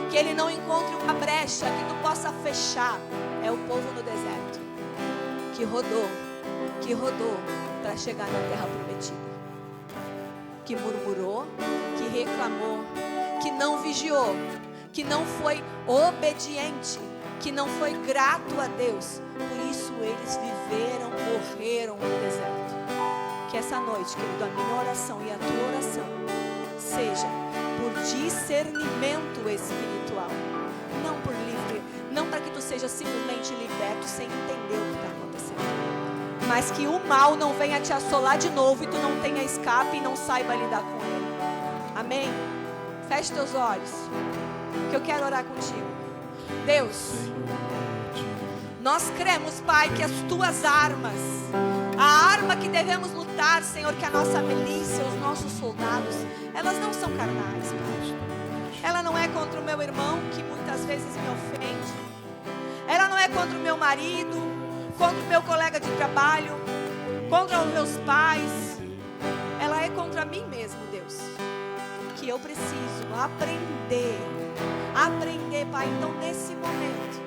que ele não encontre uma brecha que tu possa fechar. É o povo no deserto que rodou para chegar na terra prometida, que murmurou, que reclamou, que não vigiou, que não foi obediente, que não foi grato a Deus. Por isso eles morreram no deserto. Que essa noite, querido, a minha oração e a tua oração seja por discernimento espiritual, não por livre, não para que tu seja simplesmente liberto sem entender o que está acontecendo. mas que o mal não venha te assolar de novo e tu não tenha escape e não saiba lidar com ele. Amém? Feche teus olhos, que eu quero orar contigo. Deus, nós cremos, Pai, que as tuas armas, a arma que devemos lutar, Senhor, que a nossa milícia, os nossos soldados, elas não são carnais, Pai. Ela não é contra o meu irmão, que muitas vezes me ofende. Ela não é contra o meu marido, contra o meu colega de trabalho, contra os meus pais. Ela é contra mim mesmo, Deus. Que eu preciso aprender, Pai. Então, nesse momento,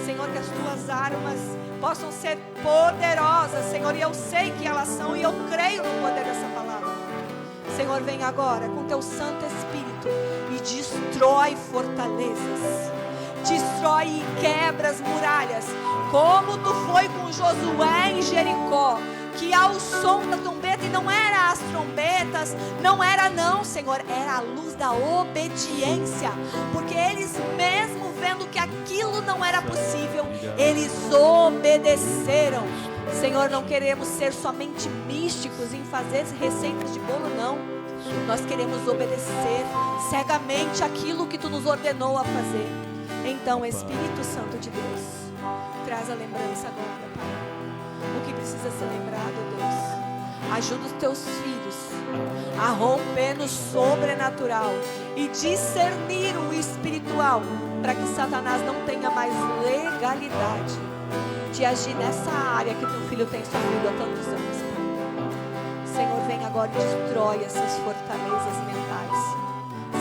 Senhor, que as tuas armas possam ser poderosas, Senhor. E eu sei que elas são, e eu creio no poder dessa palavra. Senhor, vem agora com teu Santo Espírito e destrói fortalezas. Destrói e quebra as muralhas, como tu foi com Josué em Jericó, que ao som da trombeta, e não era as trombetas, não era não, Senhor, era a luz da obediência, porque eles mesmo vendo que aquilo não era possível, eles obedeceram. Senhor, não queremos ser somente místicos em fazer receitas de bolo, não. Nós queremos obedecer cegamente aquilo que tu nos ordenou a fazer. Então, Espírito Santo de Deus, traz a lembrança agora, Pai. O que precisa ser lembrado, Deus. Ajuda os teus filhos a romper no sobrenatural e discernir o espiritual, para que Satanás não tenha mais legalidade de agir nessa área que teu filho tem sofrido há tantos anos, Pai. Senhor, vem agora e destrói essas fortalezas mentais.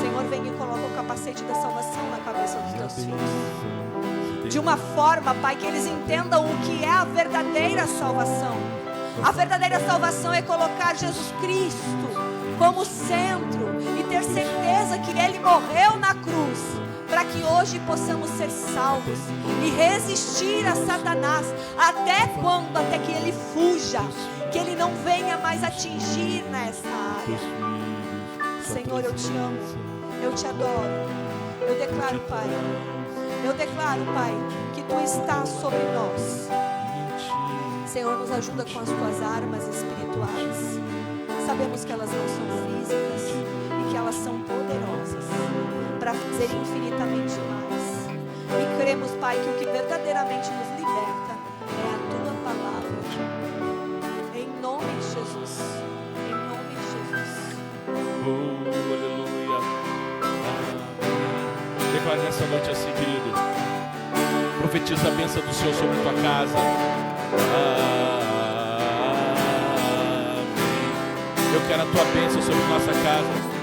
Senhor, vem e coloca o capacete da salvação na cabeça dos teus filhos. De uma forma, Pai, que eles entendam o que é a verdadeira salvação. A verdadeira salvação é colocar Jesus Cristo como centro e ter certeza que Ele morreu na cruz, para que hoje possamos ser salvos e resistir a Satanás. Até quando? Até que ele fuja, que ele não venha mais atingir nessa área. Senhor, eu te amo, eu te adoro. Eu declaro, Pai, que tu estás sobre nós. Senhor, nos ajuda com as tuas armas espirituais. Sabemos que elas não são físicas e que elas são poderosas para fazer infinitamente mais. E cremos, Pai, que o que verdadeiramente nos liberta é a tua palavra. Em nome de Jesus. Em nome de Jesus. Oh, aleluia. Declare nessa noite assim, querido. Profetiza a bênção do Senhor sobre a tua casa. Eu quero a tua bênção sobre nossa casa.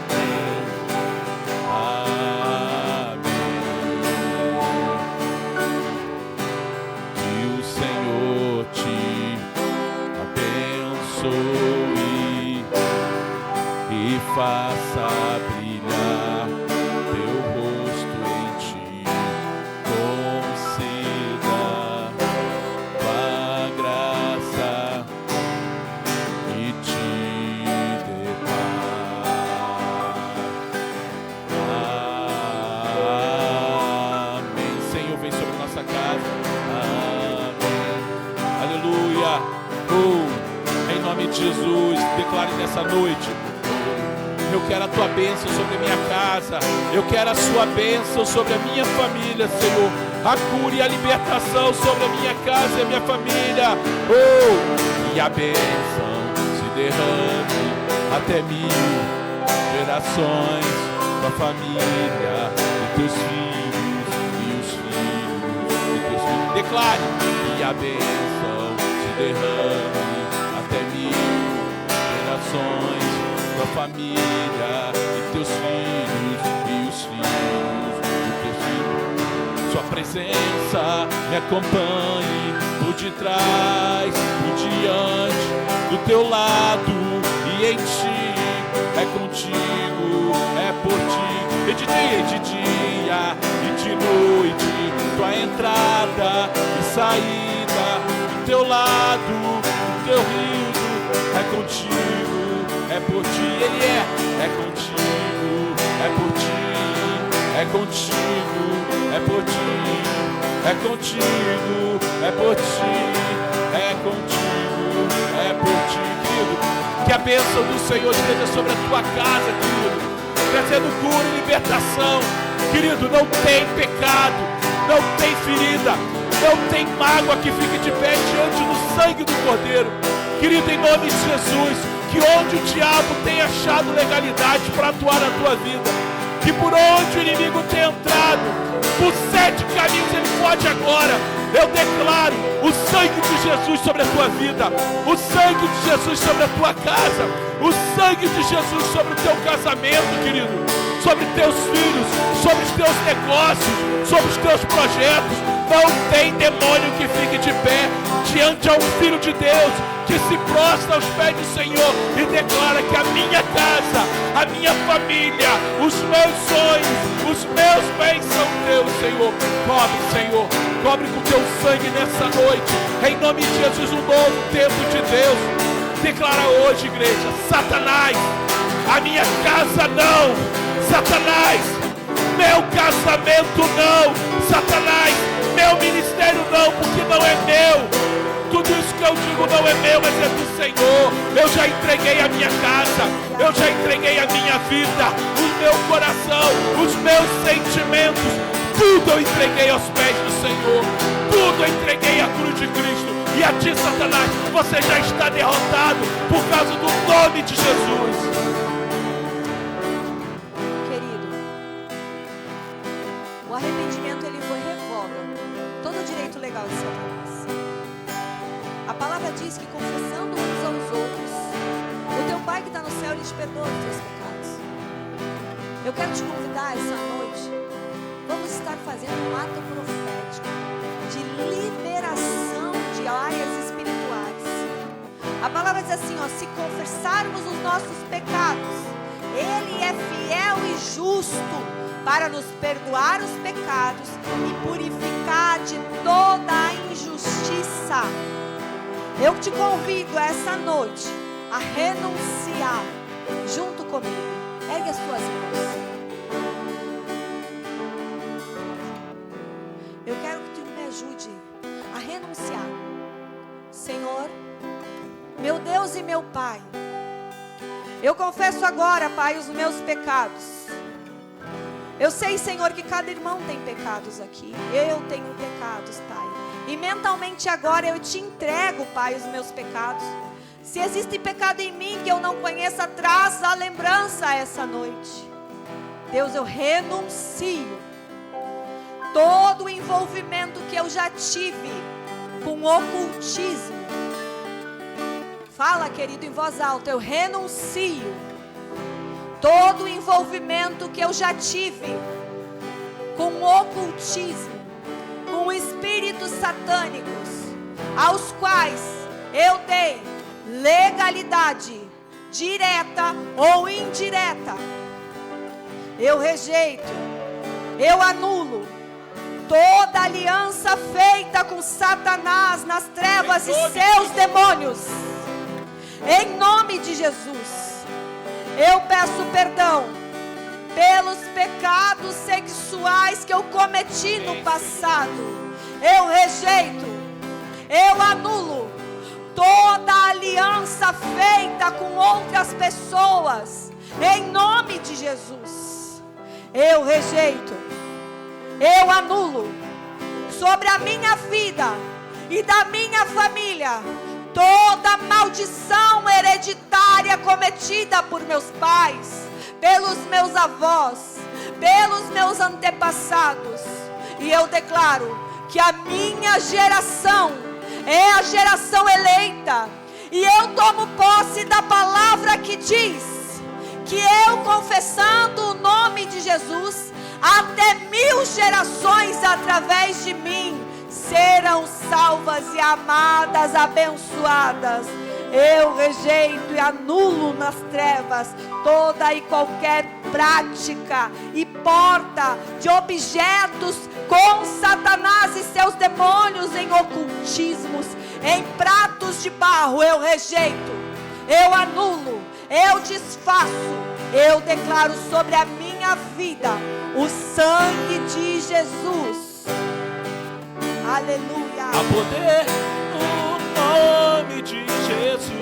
Faça brilhar teu rosto em ti, conceda tua graça e te dê paz. Amém. Senhor, vem sobre nossa casa. Amém. Aleluia. Em nome de Jesus, declare nessa noite: eu quero a tua bênção sobre a minha casa. Eu quero a sua bênção sobre a minha família, Senhor. A cura e a libertação sobre a minha casa e a minha família. Oh, e a bênção se derrame até 1000 gerações. Tua família e teus filhos e os filhos e teus filhos. Declare: e a bênção se derrame até 1000 gerações. Tua família e teus filhos e os filhos e teus filhos. Sua presença me acompanhe por detrás, por diante, do teu lado e em ti. É contigo, é por ti. E de dia e de noite. Tua entrada e saída, do teu lado, do teu riso. É contigo. É por ti, Ele é contigo, é por ti, é contigo, é por ti, é contigo, é por ti, é contigo. É por ti, querido. Que a bênção do Senhor esteja sobre a tua casa, querido. Trazendo cura e libertação. Querido, não tem pecado, não tem ferida, não tem mágoa que fique de pé diante do sangue do Cordeiro. Querido, em nome de Jesus, que onde o diabo tem achado legalidade para atuar na tua vida, que por onde o inimigo tem entrado, por 7 caminhos ele pode agora. Eu declaro o sangue de Jesus sobre a tua vida, o sangue de Jesus sobre a tua casa, o sangue de Jesus sobre o teu casamento, querido, sobre teus filhos, sobre os teus negócios, sobre os teus projetos. Não tem demônio que fique de pé diante a um filho de Deus que se prostra aos pés do Senhor e declara que a minha casa, a minha família, os meus sonhos, os meus bens são teus, Senhor. Cobre, Senhor, cobre com teu sangue nessa noite, em nome de Jesus, um novo tempo de Deus. Declara hoje, igreja: Satanás, a minha casa não, Satanás, meu casamento não, Satanás, meu ministério não, porque não é meu. Tudo isso que eu digo não é meu, mas é do Senhor. Eu já entreguei a minha casa, eu já entreguei a minha vida, o meu coração, os meus sentimentos, tudo eu entreguei aos pés do Senhor, tudo eu entreguei à cruz de Cristo. E a ti, Satanás, você já está derrotado por causa do nome de Jesus. Querido, o arrependimento ele foi revoga todo o direito legal de Satanás. A palavra diz que confessando uns aos outros, o teu Pai que está no céu, Ele te perdoa os teus pecados. Eu quero te convidar essa noite, vamos estar fazendo um ato profético de liberação de áreas espirituais. A palavra diz assim, ó: se confessarmos os nossos pecados, Ele é fiel e justo para nos perdoar os pecados e purificar de toda a injustiça. Eu te convido essa noite a renunciar junto comigo. Ergue as tuas mãos. Eu quero que tu me ajude a renunciar. Senhor, meu Deus e meu Pai, eu confesso agora, Pai, os meus pecados. Eu sei, Senhor, que cada irmão tem pecados aqui. Eu tenho pecados, Pai. E mentalmente agora eu te entrego, Pai, os meus pecados. Se existe pecado em mim que eu não conheça, traz a lembrança essa noite. Deus, eu renuncio todo o envolvimento que eu já tive com ocultismo. Fala, querido, em voz alta. Eu renuncio todo o envolvimento que eu já tive com ocultismo, com espíritos satânicos, aos quais eu dei legalidade, direta ou indireta. Eu rejeito, eu anulo toda aliança feita com Satanás nas trevas e seus demônios. Em nome de Jesus, eu peço perdão pelos pecados sexuais que eu cometi no passado. Eu rejeito, eu anulo toda aliança feita com outras pessoas. Em nome de Jesus, eu rejeito, eu anulo sobre a minha vida e da minha família toda maldição hereditária cometida por meus pais, pelos meus avós, pelos meus antepassados. E eu declaro que a minha geração é a geração eleita. E eu tomo posse da palavra que diz que eu, confessando o nome de Jesus, até 1000 gerações através de mim serão salvas e amadas, abençoadas. Eu rejeito e anulo nas trevas toda e qualquer prática e porta de objetos com Satanás e seus demônios em ocultismos, em pratos de barro. Eu rejeito, eu anulo, eu desfaço. Eu declaro sobre a minha vida o sangue de Jesus. Aleluia. A poder no nome nome de Jesus.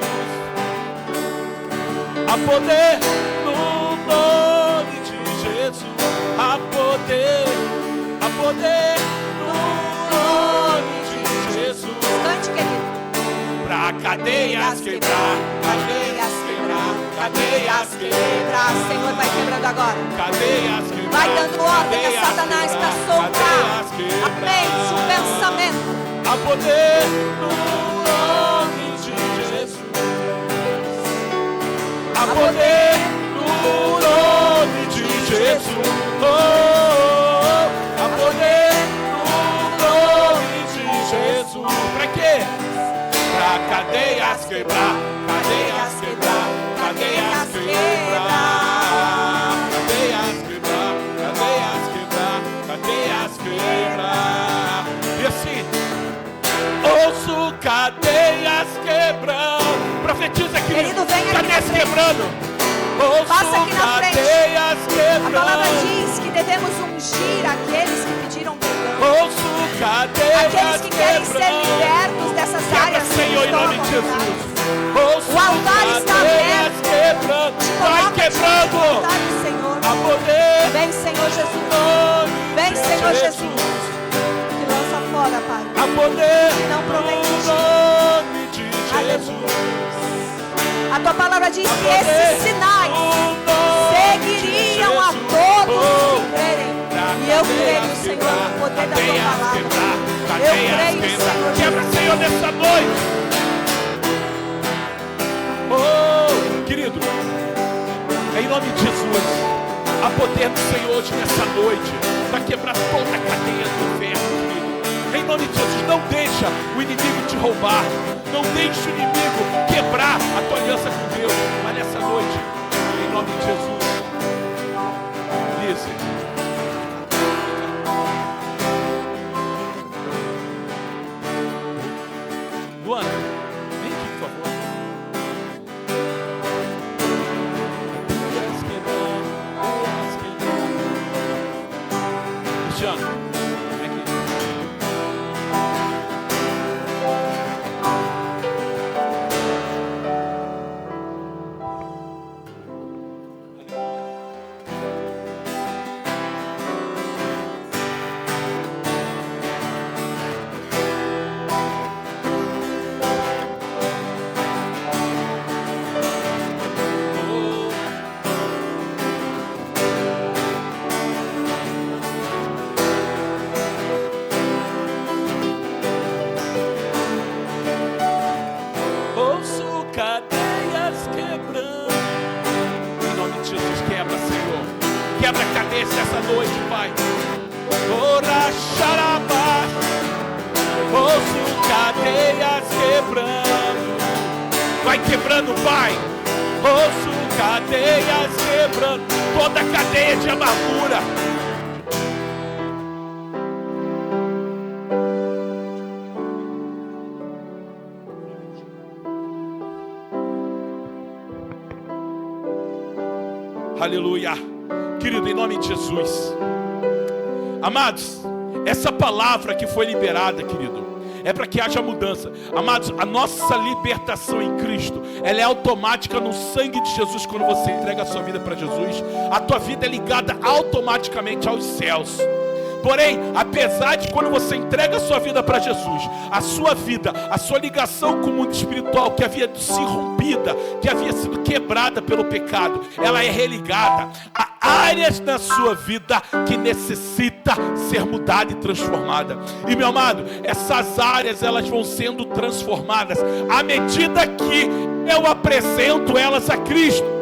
Há poder no nome de Jesus. Há poder no nome de Jesus. Cante, querido. Pra cadeias quebrar, cadeias quebrar, cadeias quebrar. Senhor, vai quebrando agora. Cadeias quebrar. Vai dando ordem a Satanás para soltar a mente, o pensamento. Há poder no nome de Jesus. Há poder no nome de Jesus. Há poder no nome de Jesus. Para quê? Para cadeias quebrar, cadeias quebrar, cadeias quebrar, cadeias quebrar, cadeias quebrar, cadeias quebrar. E assim, ouço cadeias quebrando. Profetiza, querido. Cadeias quebrando. Passa aqui na frente. Cadeias quebrando. A palavra diz que devemos ungir aqueles que pediram perdão. Ouço cadeias aqueles que querem ser libertos dessas áreas. Senhor, em nome de Jesus. O altar está aberto. Quebrando. Vai quebrando. Senhor. A poder. Vem, Senhor Jesus. Vem, Senhor Jesus. Que lança fora, Pai. A poder. Que não provém de nome de Jesus. A tua palavra diz que esses sinais seguiriam a todos que crerem. E eu creio, Senhor, no poder da tua palavra. Eu creio, Senhor. Quebra, Senhor, nessa noite. Oh, querido, em nome de Jesus, há poder do Senhor hoje nessa noite para quebrar toda a cadeia do inferno, querido. Em nome de Jesus, não deixa o inimigo te roubar. Não deixe o inimigo quebrar a tua aliança com Deus. Mas nessa noite, em nome de Jesus, Lise. Luana, vem aqui, por favor. Cristiano, vem aqui. Ouço cadeias quebrando. Em nome de Jesus, quebra, Senhor. Quebra cadeias nessa noite, Pai. Ora, xarabá. Ouço cadeias quebrando. Vai quebrando, Pai. Ouço cadeias quebrando. Toda cadeia de amargura. Aleluia. Querido, em nome de Jesus. Amados, essa palavra que foi liberada, querido, é para que haja mudança. Amados, a nossa libertação em Cristo, ela é automática no sangue de Jesus. Quando você entrega a sua vida para Jesus, a tua vida é ligada automaticamente aos céus. Porém, apesar de quando você entrega a sua vida para Jesus, a sua vida, a sua ligação com o mundo espiritual que havia se rompida, que havia sido quebrada pelo pecado, ela é religada. Há áreas na sua vida que necessita ser mudada e transformada. E meu amado, essas áreas elas vão sendo transformadas à medida que eu apresento elas a Cristo.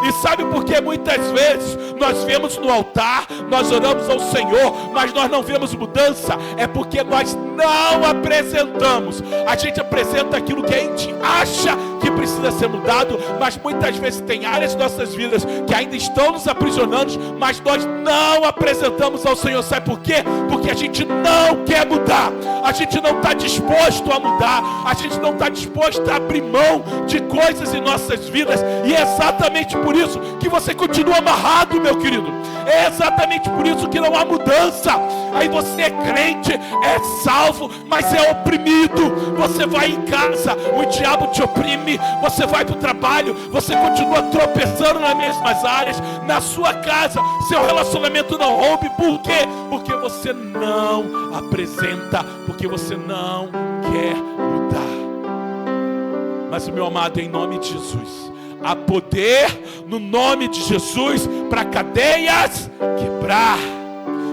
E sabe por que muitas vezes nós vemos no altar, nós oramos ao Senhor, mas nós não vemos mudança? É porque nós não apresentamos. A gente apresenta aquilo que a gente acha que precisa ser mudado, mas muitas vezes tem áreas de nossas vidas que ainda estão nos aprisionando, mas nós não apresentamos ao Senhor. Sabe por quê? Porque a gente não quer mudar, a gente não está disposto a mudar, a gente não está disposto a abrir mão de coisas em nossas vidas. E é exatamente por isso que você continua amarrado, meu querido. É exatamente por isso que não há mudança. Aí você é crente, é salvo, mas é oprimido. Você vai em casa, o diabo te oprime. Você vai para o trabalho, você continua tropeçando nas mesmas áreas. Na sua casa, seu relacionamento não rompe. Por quê? Porque você não apresenta, porque você não quer mudar. Mas, meu amado, em nome de Jesus, há poder no nome de Jesus para cadeias quebrar.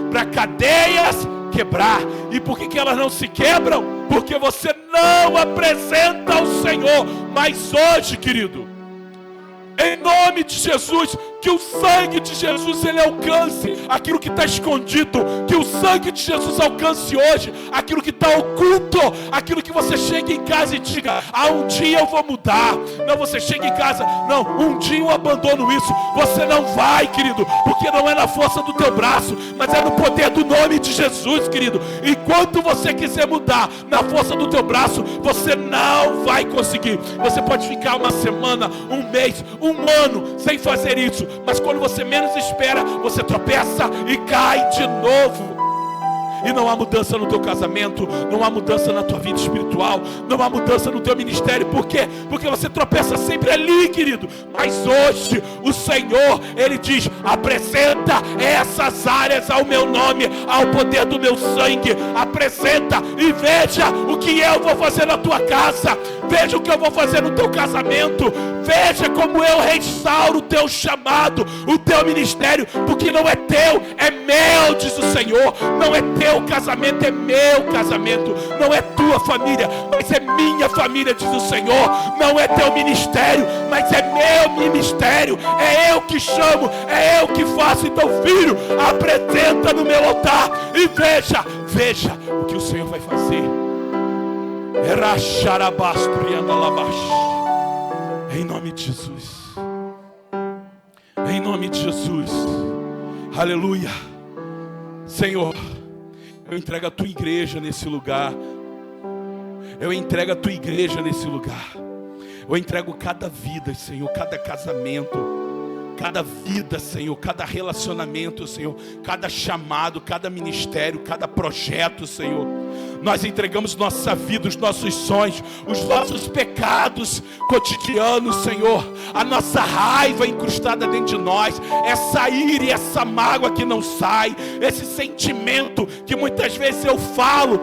Para cadeias quebrar. E por que elas não se quebram? Porque você não apresenta ao Senhor. Mas hoje, querido, em nome de Jesus, que o sangue de Jesus ele alcance aquilo que está escondido, que o sangue de Jesus alcance hoje aquilo que está oculto, aquilo que você chega em casa e diga: um dia eu vou mudar. Não, você chega em casa, não, um dia eu abandono isso. Você não vai, querido, porque não é na força do teu braço, mas é no poder do nome de Jesus, querido. Enquanto você quiser mudar na força do teu braço, você não vai conseguir. Você pode ficar uma semana, um mês, um ano sem fazer isso, mas quando você menos espera, você tropeça e cai de novo. E não há mudança no teu casamento, não há mudança na tua vida espiritual, não há mudança no teu ministério. Por quê? Porque você tropeça sempre ali, querido. Mas hoje o Senhor, Ele diz: apresenta essas áreas ao meu nome, ao poder do meu sangue. Apresenta e veja o que eu vou fazer na tua casa. Veja o que eu vou fazer no teu casamento. Veja como eu restauro o teu chamado, o teu ministério. Porque não é teu, é meu, diz o Senhor. Não é teu casamento, é meu casamento. Não é tua família, mas é minha família, diz o Senhor. Não é teu ministério, mas é meu ministério. É eu que chamo, é eu que faço. Então, filho, apresenta no meu altar e veja o que o Senhor vai fazer. Em nome de Jesus. Em nome de Jesus. Aleluia. Senhor, eu entrego a tua igreja nesse lugar. Eu entrego a tua igreja nesse lugar. Eu entrego cada vida, Senhor, cada casamento, cada vida, Senhor, cada relacionamento, Senhor, cada chamado, cada ministério, cada projeto, Senhor. Nós entregamos nossa vida, os nossos sonhos, os nossos pecados cotidianos, Senhor. A nossa raiva incrustada dentro de nós, essa ira e essa mágoa que não sai, esse sentimento que muitas vezes eu falo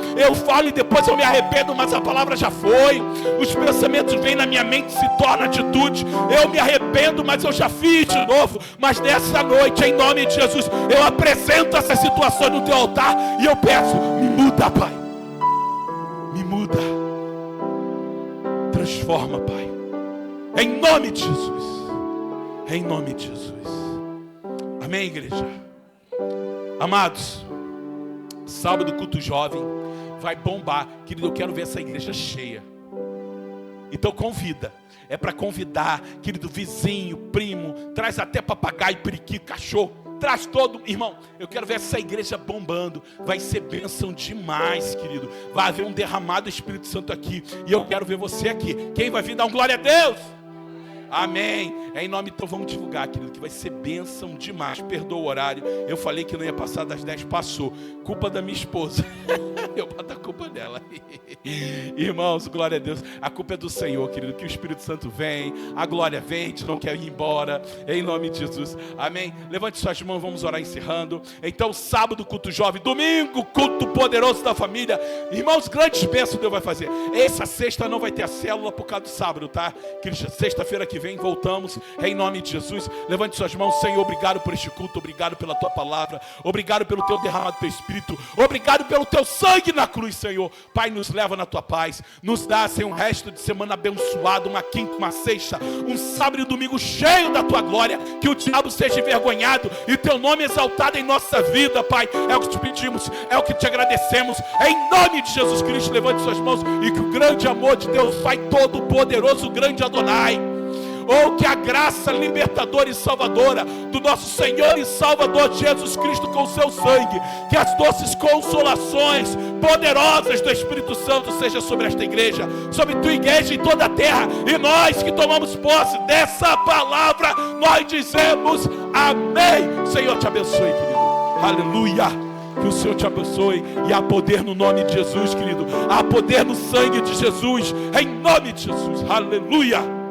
e depois eu me arrependo, mas a palavra já foi. Os pensamentos vêm na minha mente, se tornam atitude. Eu me arrependo, mas eu já fiz de novo. Mas nessa noite, em nome de Jesus, eu apresento essa situação no teu altar e eu peço: me muda, Pai. Me muda. Transforma, Pai. Em nome de Jesus. Em nome de Jesus. Amém, igreja? Amados, sábado culto jovem vai bombar. Querido, eu quero ver essa igreja cheia. Então convida. É para convidar, querido, vizinho, primo. Traz até papagaio, periquito, cachorro. Traz todo, irmão, eu quero ver essa igreja bombando. Vai ser bênção demais, querido. Vai haver um derramado do Espírito Santo aqui. E eu quero ver você aqui. Quem vai vir dar um glória a Deus? Amém. É em nome, então vamos divulgar, querido, que vai ser bênção demais. Perdoa o horário. Eu falei que não ia passar das 10, passou. Culpa da minha esposa. Eu boto a culpa dela. Irmãos, glória a Deus. A culpa é do Senhor, querido. Que o Espírito Santo vem, a glória vem, a gente não quer ir embora. Em nome de Jesus. Amém. Levante suas mãos, vamos orar encerrando. Então, sábado, culto jovem. Domingo, culto poderoso da família. Irmãos, grandes bênçãos Deus vai fazer. Essa sexta não vai ter a célula por causa do sábado, tá? Sexta-feira que vem, voltamos. Em nome de Jesus. Levante suas mãos. Senhor, obrigado por este culto. Obrigado pela tua palavra. Obrigado pelo teu derramado do teu Espírito. Obrigado pelo teu sangue na cruz, Senhor. Pai, nos leva na tua paz. Nos dá, Senhor, um resto de semana abençoado. Uma quinta, uma sexta, um sábado e um domingo cheio da tua glória. Que o diabo seja envergonhado e teu nome exaltado em nossa vida, Pai. É o que te pedimos. É o que te agradecemos. Em nome de Jesus Cristo, levante suas mãos. E que o grande amor de Deus, Pai Todo-Poderoso, o grande Adonai, ou que a graça libertadora e salvadora do nosso Senhor e Salvador Jesus Cristo com o seu sangue, que as doces consolações poderosas do Espírito Santo seja sobre esta igreja, sobre tua igreja e toda a terra, e nós que tomamos posse dessa palavra, nós dizemos amém. Senhor te abençoe, querido. Aleluia. Que o Senhor te abençoe. E há poder no nome de Jesus, querido. Há poder no sangue de Jesus. Em nome de Jesus. Aleluia.